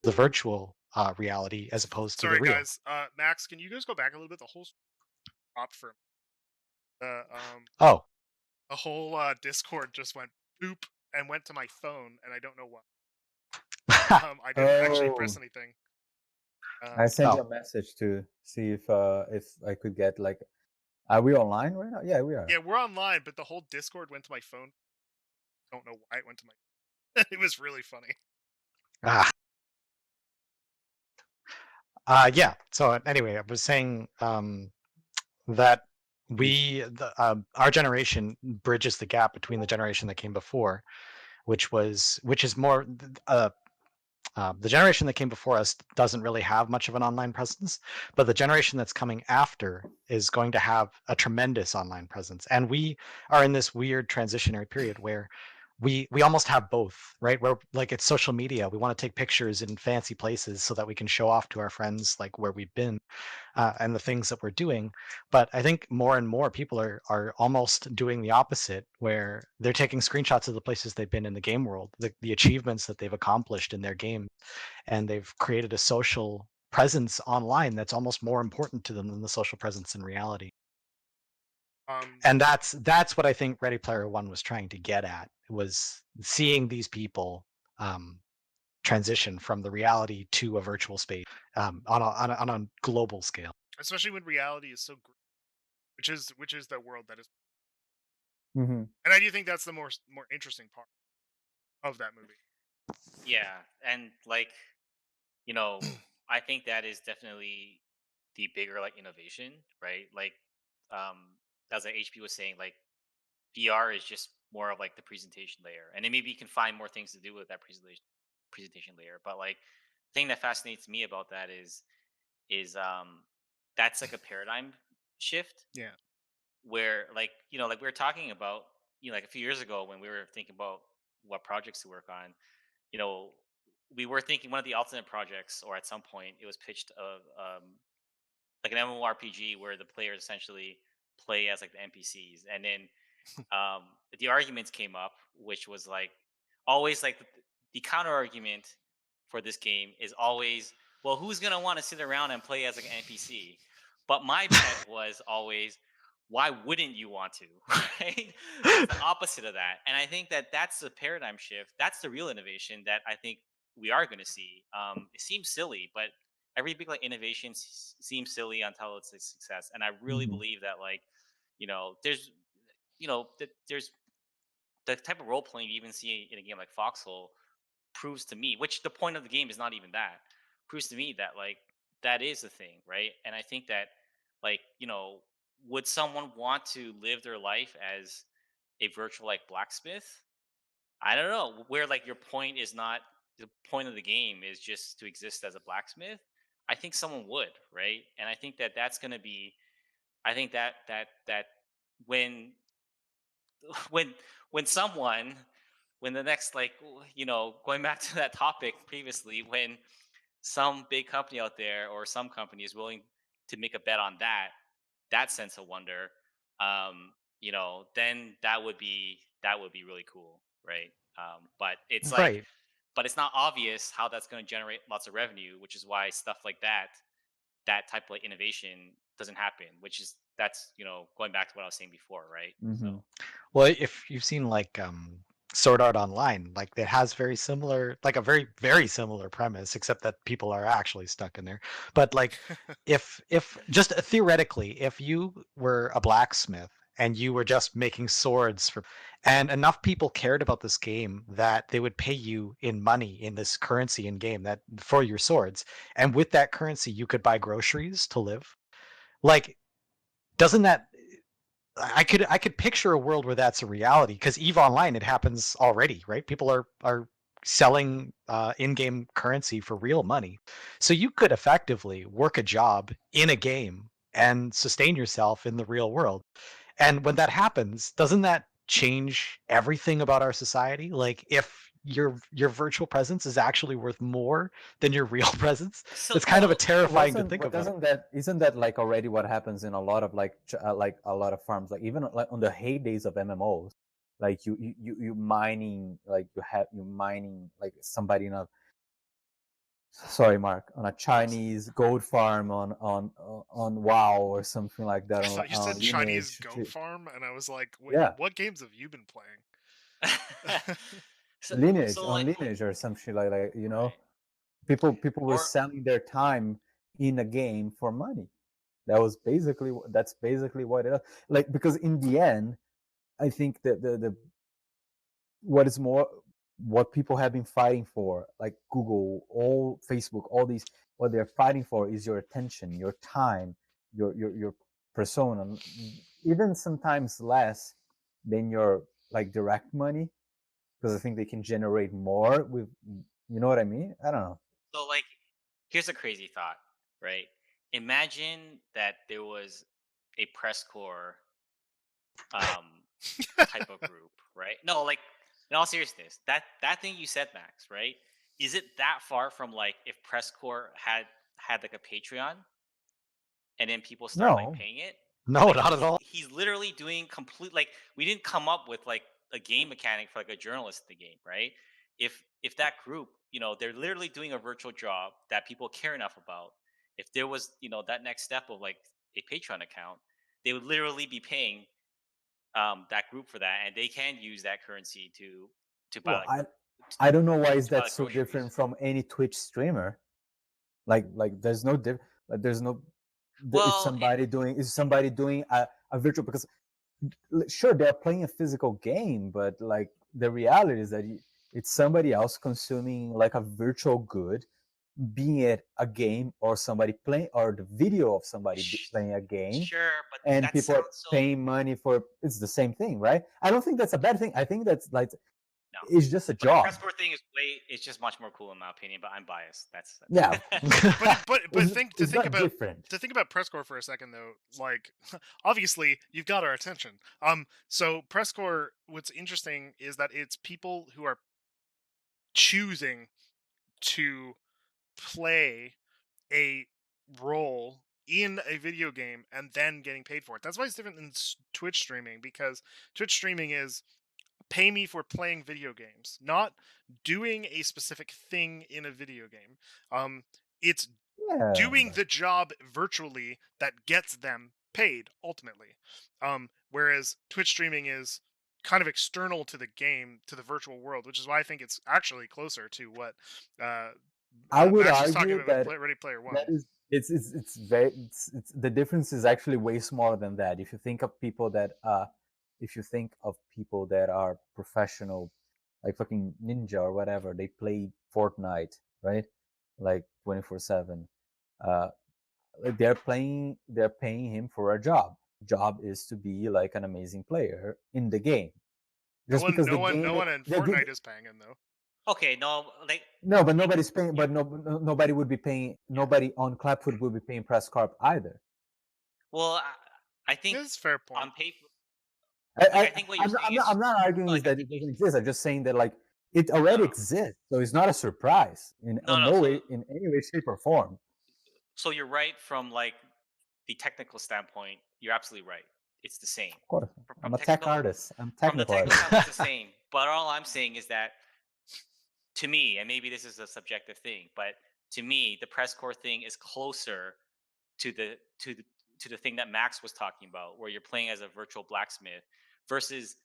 the virtual reality as opposed to the Sorry real. guys, Max, can you guys go back a little bit? The whole dropped for the Oh, the whole Discord just went boop and went to my phone, and I don't know why. I didn't actually press anything. I sent you Oh. a message to see if I could get like Are we online right now? Yeah, we are. Yeah, we're online, but the whole Discord went to my phone. Don't know why it went to my. It was really funny. Ah. Yeah. So anyway, I was saying that our generation bridges the gap between the generation that came before, which is more the generation that came before us doesn't really have much of an online presence, but the generation that's coming after is going to have a tremendous online presence. And we are in this weird transitionary period where we almost have both, right? Where like it's social media. We want to take pictures in fancy places so that we can show off to our friends like where we've been and the things that we're doing. But I think more and more people are almost doing the opposite, where they're taking screenshots of the places they've been in the game world, the achievements that they've accomplished in their game, and they've created a social presence online that's almost more important to them than the social presence in reality. And that's what I think Ready Player One was trying to get at, was seeing these people transition from the reality to a virtual space on a global scale. Especially when reality is so great, which is the world that is. Mm-hmm. And I do think that's the more interesting part of that movie. Yeah, and like, you know, I think that is definitely the bigger like innovation, right? Like, as like HP was saying, like VR is just more of like the presentation layer, and then maybe you can find more things to do with that presentation layer. But like, the thing that fascinates me about that is that's like a paradigm shift Yeah. where like like we were talking about like a few years ago when we were thinking about what projects to work on, you know we were thinking one of the alternate projects, or at some point it was pitched of like an MMORPG where the players essentially play as like the NPCs, and then the arguments came up, which was like always like the counter argument for this game is always, well, who's gonna want to sit around and play as like an NPC? But my bet was always, why wouldn't you want to? Right? It's the opposite of that, and I think that that's the paradigm shift. That's the real innovation that I think we are going to see. It seems silly, but every big like innovation seems silly until it's a success, and I really Mm-hmm. believe that like there's there's the type of role playing you even see in a game like Foxhole proves to me, which the point of the game is not even that, proves to me that like that is a thing, right? And I think that like would someone want to live their life as a virtual like blacksmith? I don't know. Where like your point is not the point of the game is just to exist as a blacksmith. I think someone would, right? And I think that that's going to be. I think that when when someone when the next like going back to that topic previously, when some big company out there or some company is willing to make a bet on that sense of wonder, then that would be really cool, right? But it's like Right. but it's not obvious how that's going to generate lots of revenue, which is why stuff like that type of like innovation doesn't happen, which is that's going back to what I was saying before, right? Mm-hmm. So Well, if you've seen like Sword Art Online, like it has very similar, like a very very similar premise, except that people are actually stuck in there. But like, if just theoretically, if you were a blacksmith and you were just making swords for, and enough people cared about this game that they would pay you in money in this currency in game that for your swords, and with that currency you could buy groceries to live. Like, doesn't that I could picture a world where that's a reality, because Eve Online, it happens already, right? People are selling in-game currency for real money, so you could effectively work a job in a game and sustain yourself in the real world. And when that happens, doesn't that change everything about our society? Like, if your virtual presence is actually worth more than your real presence, so it's kind of a well terrifying to Wasn't think what about. doesn't that isn't that like already what happens in a lot of like a lot of farms, like even like on the heydays of MMOs, like you mining, like you mining like somebody in a, sorry Mark, on a Chinese gold farm on WoW or something like that I on, thought you on said Chinese Lineage goat farm, and I was like, wait, yeah, what games have you been playing? so Lineage so on like Lineage or some shit like right people were or selling their time in a game for money. That's basically what it is. Like, because in the end, I think that the what is more, what people have been fighting for, like Google, all Facebook, all these, what they're fighting for is your attention, your time, your persona, even sometimes less than your like direct money, because I think they can generate more with, you know what I mean? I don't know. So like, here's a crazy thought, right? Imagine that there was a press corps type of group, right? No, like in all seriousness, that thing you said, Max, right? Is it that far from like if press corps had like a Patreon and then people start like No, paying it? No, Like not at all. he's literally doing complete, like we didn't come up with like a game mechanic for like a journalist in the game, right? If that group, they're literally doing a virtual job that people care enough about. If there was, that next step of like a Patreon account, they would literally be paying that group for that, and they can use that currency to buy well, like I don't know why is to buy that like so groceries. different from any Twitch streamer. Like there's no like there's no, it's Well, somebody doing, a virtual, because sure they're playing a physical game, but like the reality is that it's somebody else consuming like a virtual good, be it a game or somebody playing, or the video of somebody playing a game, sure, but and that people are sounds so. paying money for, it's the same thing, right? I don't think that's a bad thing. I think that's like, No, it's just a but the job. press corps thing is it's just much more cool in my opinion. But I'm biased. That's Yeah. but It's think not about different. to think about press corps for a second though. Like, obviously you've got our attention. So press corps, what's interesting is that it's people who are choosing to play a role in a video game and then getting paid for it. That's why it's different than Twitch streaming, because Twitch streaming is pay me for playing video games, not doing a specific thing in a video game. It's Yeah. doing the job virtually that gets them paid ultimately. Whereas Twitch streaming is kind of external to the game, to the virtual world, which is why I think it's actually closer to what I would Max was talking argue about that with Ready Player One. that is, it's very, it's the difference is actually way smaller than that. If you think of people that are professional, like fucking Ninja or whatever, they play Fortnite, right? Like 24/7. Uh, like they're paying him for a job. Job is to be like an amazing player in the game. Just because the game, No one in Fortnite is paying him though. Okay, no, like no, but nobody's paying. But nobody would be paying. Nobody on Clapfoot would be paying Press Corp either. well, I think This is a fair point. on paper, I think what you're saying is I'm not arguing like, is that it doesn't exist. I'm just saying that like it already no, exists, so it's not a surprise in no. no So way, in any way, shape, or form. you're right from like the technical standpoint. You're absolutely right. It's the same. Of course, From I'm a tech technical, artist. I'm from the technical technical artist. standpoint, it's the same. But all I'm saying is that to me, and maybe this is a subjective thing, but to me, the press corps thing is closer to the thing that Max was talking about, where you're playing as a virtual blacksmith, versus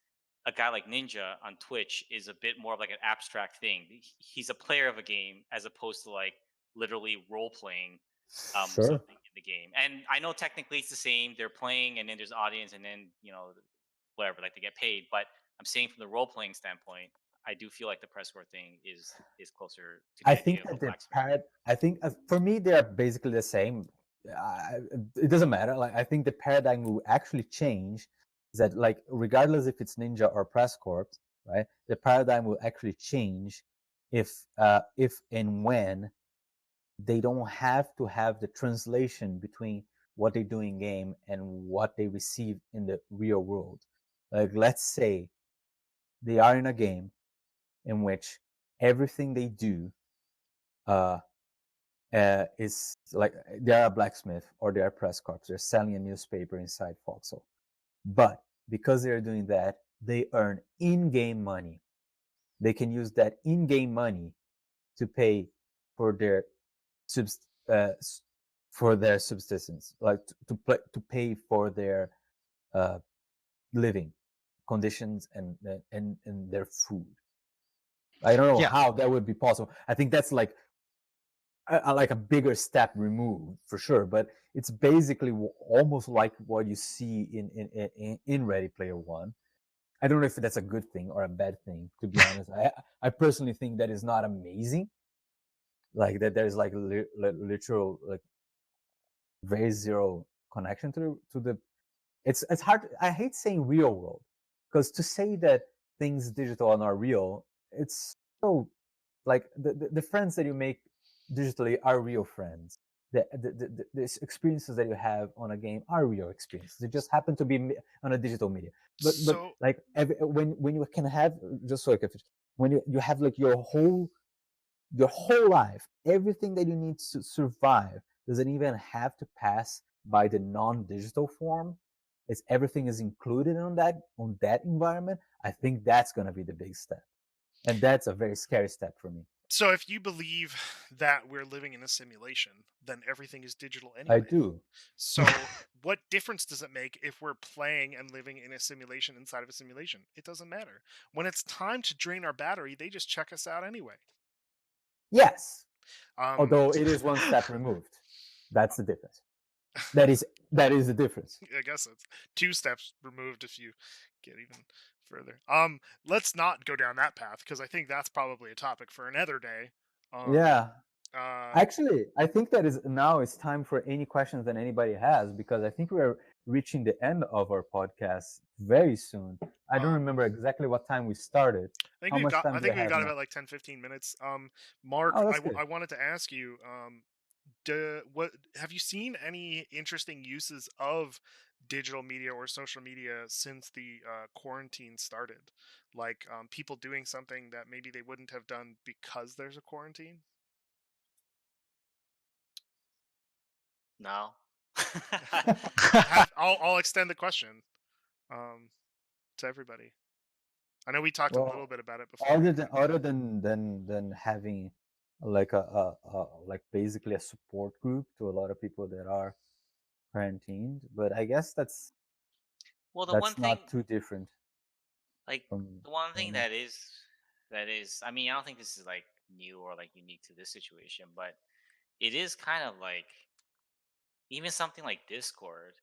a guy like Ninja on Twitch is a bit more of like an abstract thing. He's a player of a game as opposed to like literally role playing Sure. something in the game. And I know technically it's the same. They're playing, and then there's audience, and then whatever, like they get paid. But I'm saying from the role playing standpoint, I do feel like the press corps thing is closer to the I idea think of a that blacksmith. I think for me they're basically the same. It doesn't matter. Like I think the paradigm will actually change. Is that like regardless if it's Ninja or Press Corps, right? The paradigm will actually change if and when they don't have to have the translation between what they do in game and what they receive in the real world. Like let's say they are in a game in which everything they do is like they're a blacksmith or they're a press corps. They're selling a newspaper inside Foxhole. But because they're doing that, they earn in-game money. They can use that in-game money to pay for their for their subsistence, like to pay for their living conditions and their food. I don't know Yeah. how that would be possible. I think that's like like a bigger step removed for sure, but it's basically almost like what you see in Ready Player One. I don't know if that's a good thing or a bad thing, to be honest. I personally think that is not amazing. Like that there's like literal like very zero connection to the. It's hard. I hate saying real world, because to say that things digital are not real, it's so like the friends that you make digitally are real friends. The experiences that you have on a game are real experiences. They just happen to be on a digital media. But So like when you can have, just so I can finish, when you have like your whole life, everything that you need to survive doesn't even have to pass by the non-digital form. It's everything is included on that environment. I think that's going to be the big step, and that's a very scary step for me. So if you believe that we're living in a simulation, then everything is digital I anyway. do. So what difference does it make if we're playing and living in a simulation inside of a simulation? It doesn't matter. When it's time to drain our battery, they just check us out anyway. Yes, Um, although it is one step removed. That's the difference. That is the difference. I guess it's 2 steps removed if you get even further. Let's not go down that path because I think that's probably a topic for another day. Yeah. Uh, Actually, I think that is now it's time for any questions that anybody has, because I think we're reaching the end of our podcast very soon. I don't remember exactly what time we started. I think How we've much got. time I do we think we've have got now? about like 10-15 minutes. Mark, Oh, that's good. I wanted to ask you. What have you seen any interesting uses of digital media or social media since the quarantine started? Like people doing something that maybe they wouldn't have done because there's a quarantine. No. I'll extend the question um, to everybody. I know we talked a little Well, bit about it before. other than having like a like basically a support group to a lot of people that are quarantined, but I guess Well, that's not too different like from the one thing normal. that is, I mean, I don't think this is like new or like unique to this situation, but it is kind of like even something like Discord.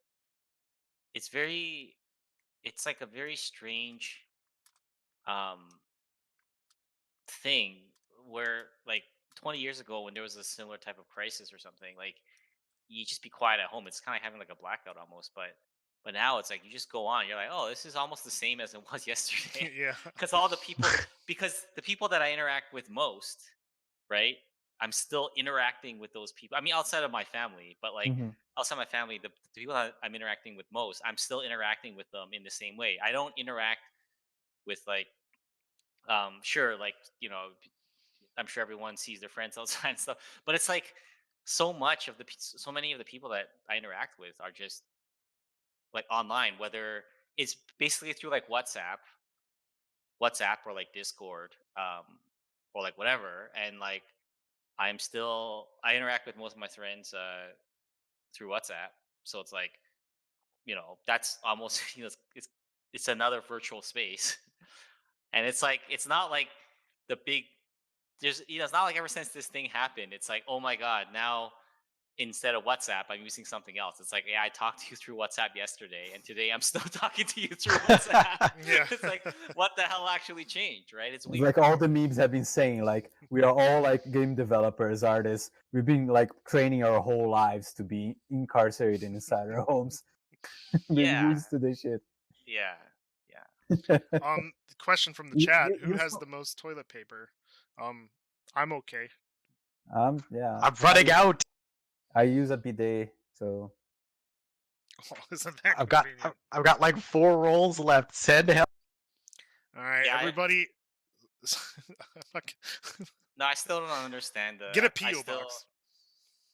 It's very, it's like a very strange um thing where like 20 years ago when there was a similar type of crisis or something, like you just be quiet at home. It's kind of having like a blackout almost, but now it's like you just go on. You're like, oh, this is almost the same as it was yesterday, Yeah. because the people that I interact with most, right? I'm still interacting with those people. I mean, outside of my family, but like Hmm. outside my family, the people that I'm interacting with most, I'm still interacting with them in the same way. I don't interact with like, sure, like I'm sure everyone sees their friends outside and stuff, but it's like so many of the people that I interact with are just like online, whether it's basically through like WhatsApp or like Discord, or like whatever, and like I interact with most of my friends through WhatsApp, so it's like that's almost it's another virtual space, and it's like it's not like the big there's it's not like ever since this thing happened, it's like, oh my god, now instead of WhatsApp, I'm using something else. It's like, yeah, I talked to you through WhatsApp yesterday, and today I'm still talking to you through WhatsApp. Yeah. It's like, what the hell actually changed, right? It's It's weird. like all the memes have been saying, like we are all like game developers, artists. We've been like training our whole lives to be incarcerated inside our homes, being Yeah, used to this shit. yeah, yeah. The question from the you, chat: you, who you has saw, the most toilet paper? I'm okay. yeah, I'm running out. I use a bidet, so Oh, isn't that I've got convenient? I've got like 4 rolls left. Send help. All right, Yeah, everybody. no, I still don't understand Get a I PO still box.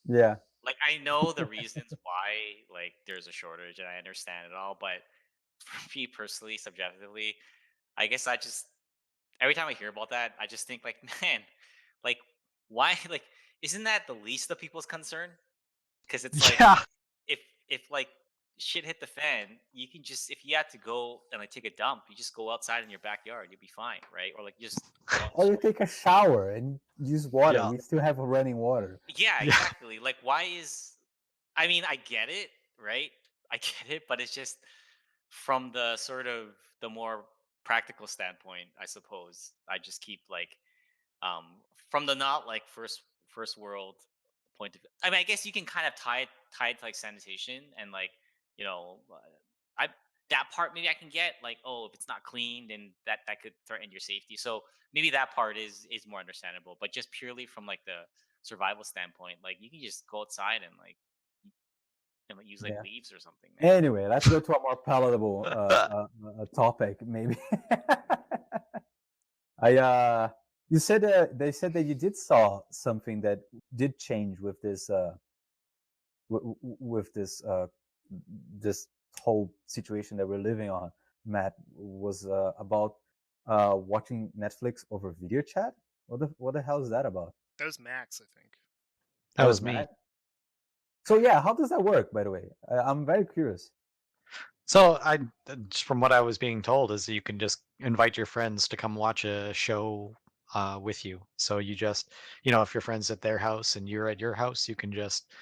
yeah. like I know the reasons why like there's a shortage, and I understand it all, but for me personally, subjectively, I guess I just every time I hear about that, I just think like, man, like why like isn't that the least of people's concern? Because it's like Yeah. if like shit hit the fan, you can just, if you had to go and like take a dump, you just go outside in your backyard, you'll be fine, right? Or like just go out. Or you take a shower and use water. Yeah. We still have running water. Yeah, Yeah. exactly. Like, why is? I mean, I get it, right? I get it, but it's just from the sort of the more practical standpoint, I suppose. I just keep like um from the not like first world point of view. I mean, I guess you can kind of tie it to like sanitation and like, you know, I that part maybe I can get, like, oh, if it's not clean, then that could threaten your safety. So maybe that part is more understandable. But just purely from like the survival standpoint, like you can just go outside and like use like Yeah. leaves or something, man. Anyway, let's go to a more palatable topic, maybe. You said they said that you did saw something that did change with this with this whole situation that we're living on. Matt was about watching Netflix over video chat. What the hell is that about? That was Max, I think. That was me. Matt? So yeah, how does that work? By the way, I'm very curious. So just from what I was being told, is you can just invite your friends to come watch a show with you. So you just, if your friends at their house and you're at your house, you can just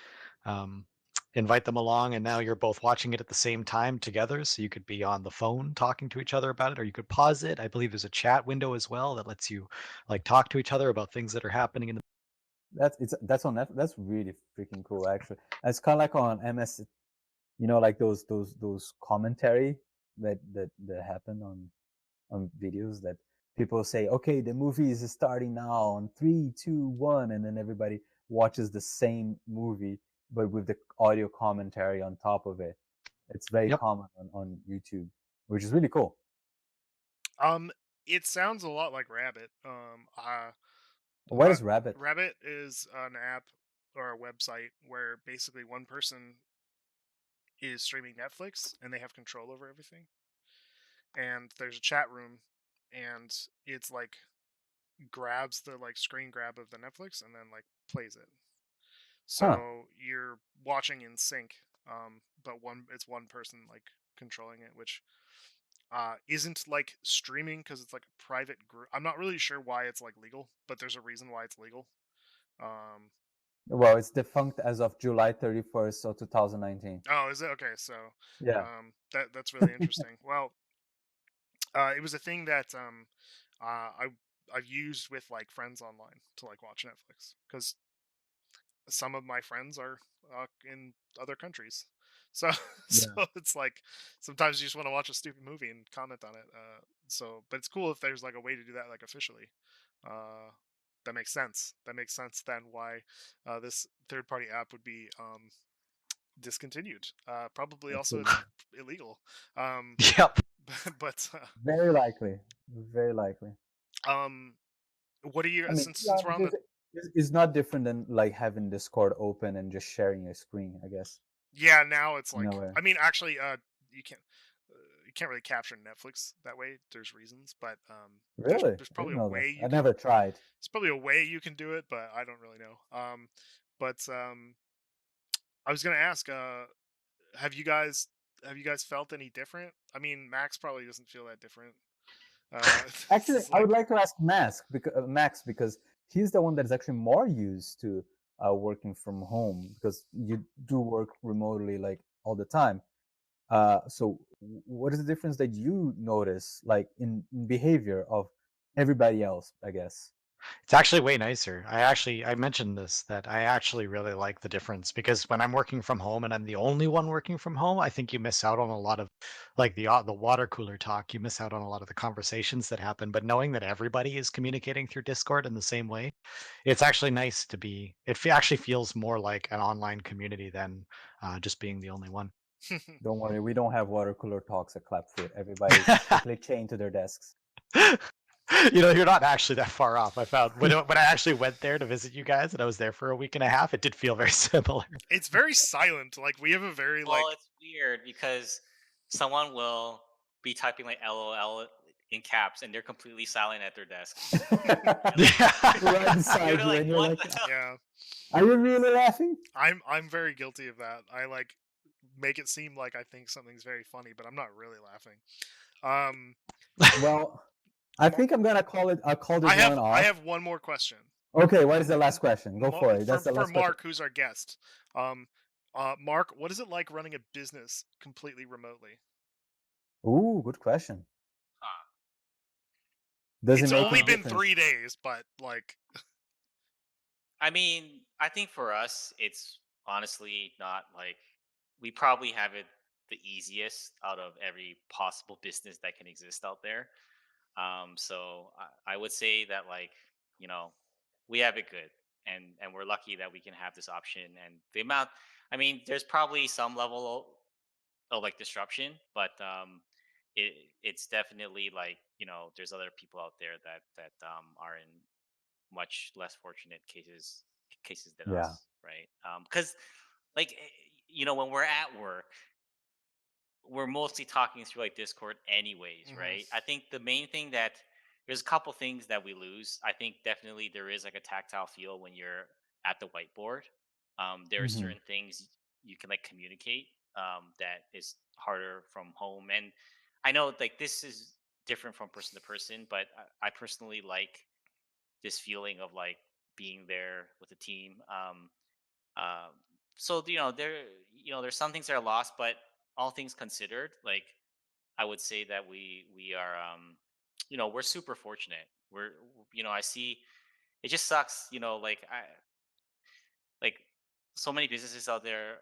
um, invite them along, and now you're both watching it at the same time together. So you could be on the phone talking to each other about it, or you could pause it. I believe there's a chat window as well that lets you like talk to each other about things that are happening in the. That's on Netflix. That's really freaking cool, actually. It's kind of like on MS, like those commentary that happen on videos that people say, okay, the movie is starting now on 3, 2, 1, and then everybody watches the same movie but with the audio commentary on top of it. It's very Yep. common on YouTube, which is really cool. It sounds a lot like Rabbit. What is Rabbit? Rabbit is an app or a website where basically one person is streaming Netflix and they have control over everything. And there's a chat room, and it's like grabs the like screen grab of the Netflix and then like plays it. So you're watching in sync, but it's one person like controlling it, which isn't like streaming because it's like a private group. I'm not really sure why it's like legal, but there's a reason why it's legal. Well, it's defunct as of July 31st of 2019. Oh, is it? Okay, so Yeah. That's really interesting. Well, it was a thing that I've used with like friends online to like watch Netflix because some of my friends are in other countries. So it's like sometimes you just want to watch a stupid movie and comment on it. But it's cool if there's like a way to do that like officially. That makes sense. That makes sense then why this third-party app would be discontinued. Probably also illegal. Yep. But very likely. what are you? I mean, Since we're on the it's not different than like having Discord open and just sharing your screen, I guess. Yeah, now it's like No way. I mean, actually, you can't really capture Netflix that way. There's reasons, but Really, there's probably a way. I never tried. It's probably a way you can do it, but I don't really know. But I was gonna ask, have you guys felt any different? I mean, Max probably doesn't feel that different. Actually, I would like to ask Max because he's the one that is actually more used to working from home because you do work remotely like all the time. So what is the difference that you notice like in behavior of everybody else, I guess? It's actually way nicer. I mentioned this, that I actually really like the difference, because when I'm working from home and I'm the only one working from home, I think you miss out on a lot of like the water cooler talk. You miss out on a lot of the conversations that happen. But knowing that everybody is communicating through Discord in the same way, it's actually nice to be. Actually feels more like an online community than just being the only one. Don't worry, we don't have water cooler talks at Clapfoot. Everybody's strictly chained to their desks. You're not actually that far off. I found when I actually went there to visit you guys, and I was there for a week and a half, it did feel very similar. It's very silent. Like we have a very Well, it's weird because someone will be typing like LOL in caps, and they're completely silent at their desk. Right beside you, and you're like, yeah. Are you really laughing? I'm very guilty of that. I like make it seem like I think something's very funny, but I'm not really laughing. Well, I think I'm gonna call it. I'll call this one off. I have one more question. Okay, what is the last question? Go for it. That's the For last Mark, question. who's our guest. Mark, what is it like running a business completely remotely? Ooh, good question. Huh. Does It's it make only a been difference? 3 days, but like, I mean, I think for us, it's honestly not like we probably have it the easiest out of every possible business that can exist out there. So I would say that like you know we have it good, and we're lucky that we can have this option. And the amount, I mean, there's probably some level of like disruption, but it's definitely like there's other people out there that are in much less fortunate cases than Yeah. us, right? Because like when we're at work, we're mostly talking through like Discord anyways, right? I think the main thing that there's a couple things that we lose. I think definitely there is like a tactile feel when you're at the whiteboard. There are Hmm. certain things you can like communicate that is harder from home. And I know like this is different from person to person, but I personally like this feeling of like being there with the team. Um, so there's some things that are lost, but all things considered, like I would say that we are we're super fortunate. I see it just sucks, like I like so many businesses out there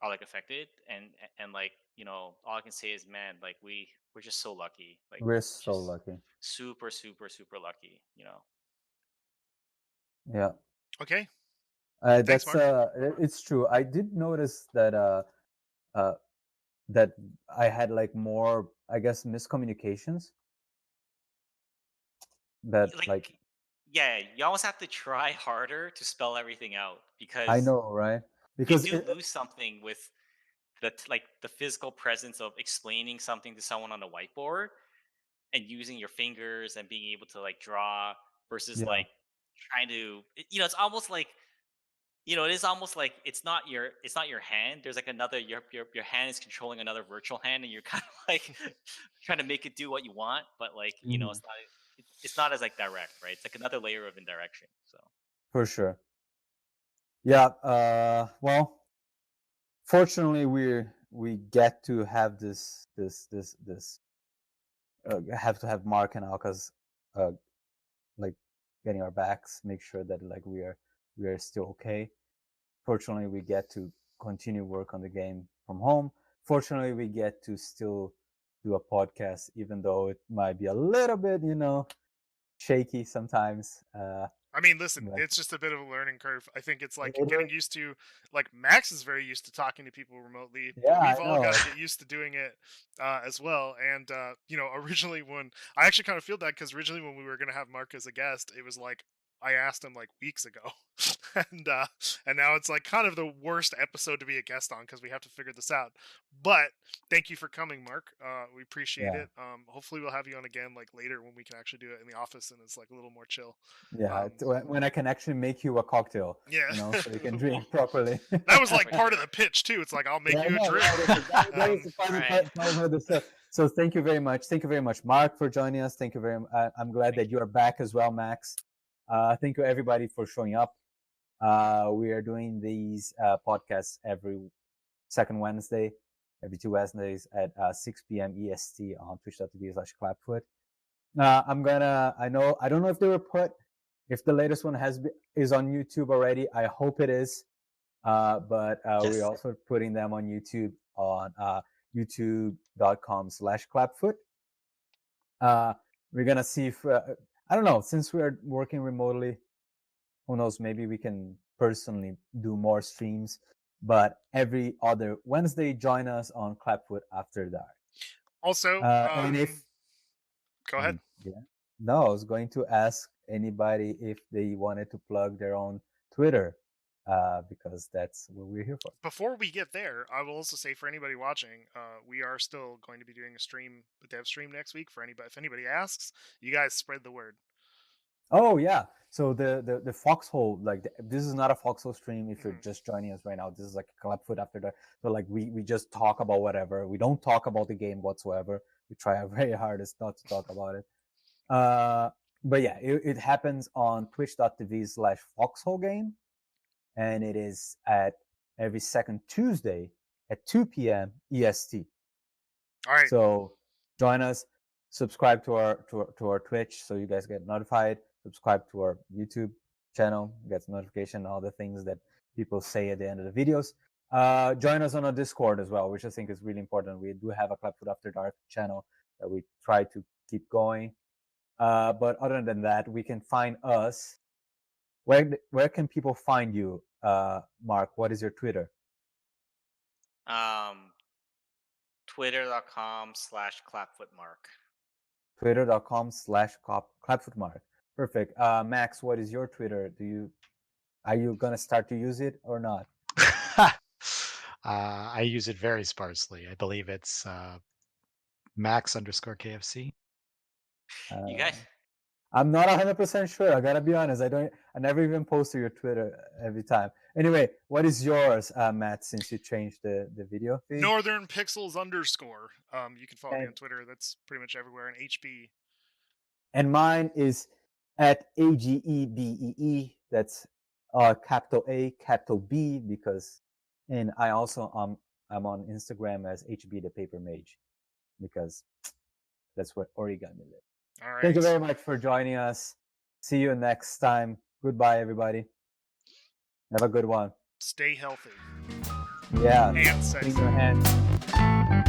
are like affected, and like all I can say is, man, like we're just so lucky, like We're so just lucky. super super super lucky. Yeah. okay. Thanks, That's Mark. it's true. I did notice that uh that I had like more, I guess, miscommunications that Like like yeah, you almost have to try harder to spell everything out I because know, right? you Because do lose something with like the physical presence of explaining something to someone on a whiteboard and using your fingers and being able to like draw versus yeah. like trying to it's almost like it is almost like it's not your hand. There's like another your hand is controlling another virtual hand, and you're kind of like trying to make it do what you want, but like Hmm. it's not as like direct, right? It's like another layer of indirection. So For sure. Yeah. Well, fortunately, we get to have this have to have Mark and Alka's uh like getting our backs, make sure that like we are still okay. Fortunately, we get to continue work on the game from home. Fortunately, we get to still do a podcast, even though it might be a little bit, shaky sometimes. I mean, listen, But it's just a bit of a learning curve. I think it's like it getting is, used to, like Max is very used to talking to people remotely, yeah, but we've I all got know. to get used to doing it as well. And originally when I actually kind of feel that because originally when we were gonna have Mark as a guest, it was like I asked him like weeks ago, and now it's like kind of the worst episode to be a guest on because we have to figure this out. But thank you for coming, Mark. We appreciate Yeah, it. Hopefully we'll have you on again like later when we can actually do it in the office and it's like a little more chill. yeah. Um, When I can actually make you a cocktail, yeah. so you can Well, drink properly. that was like for part of sure. the pitch too. It's like I'll Yeah, make I you a know, drink. right? That was Um, the funny Right. part of the show. So thank you very much. Thank you very much, Mark, for joining us. Thank you very much. I'm glad Thank that you. you are back as well, Max. Thank you everybody for showing up. We are doing these podcasts every second Wednesday, every 2 Wednesdays at 6 p.m. EST on twitch.tv/Clapfoot. I don't know if they were if the latest one is on YouTube already. I hope it is. But we're Yes. also putting them on YouTube on youtube.com/Clapfoot. We're gonna see if I don't know, since we're working remotely, who knows, maybe we can personally do more streams. But every other Wednesday, join us on Clapfoot After Dark. also, And if go ahead. yeah, no, I was going to ask anybody if they wanted to plug their own Twitter, because that's what we're here for. Before we get there, I will also say for anybody watching, we are still going to be doing a dev stream next week. For anybody, if anybody asks, you guys spread the word. Oh yeah. So the foxhole, like this is not a foxhole stream. If you're Mhm. just joining us right now, this is like a Clapfoot after dark. So like we just talk about whatever. We don't talk about the game whatsoever. We try our very hardest not to talk about it. But yeah, it happens on twitch.tv/foxhole game, and it is at every second Tuesday at 2 p.m. EST. All right. So join us, subscribe to our Twitch so you guys get notified. Subscribe to our YouTube channel, get notification, all the things that people say at the end of the videos. Join us on our Discord as well, which I think is really important. We do have a Clapfoot After Dark channel that we try to keep going. But other than that, we can find us. Where can people find you, Mark? What is your Twitter? Twitter.com/clapfootmark. Twitter.com/clapfootmark. Perfect. Max, what is your Twitter? Are you gonna start to use it or not? I use it very sparsely. I believe it's Max_KFC. You guys, I'm not 100% sure. I gotta be honest. I never even post to your Twitter every time. Anyway, what is yours, Matt? Since you changed the video feed. Northern Pixels _. You can follow me And- on Twitter. That's pretty much everywhere. And HB. And mine is at AGEBEE. That's capital A, capital B, because, and I also I'm on Instagram as HB the Paper Mage, because that's where origami lives. All right. Thank you very much for joining us. See you next time. Goodbye, everybody. Have a good one. Stay healthy Yeah. and sexy. Clean your hands.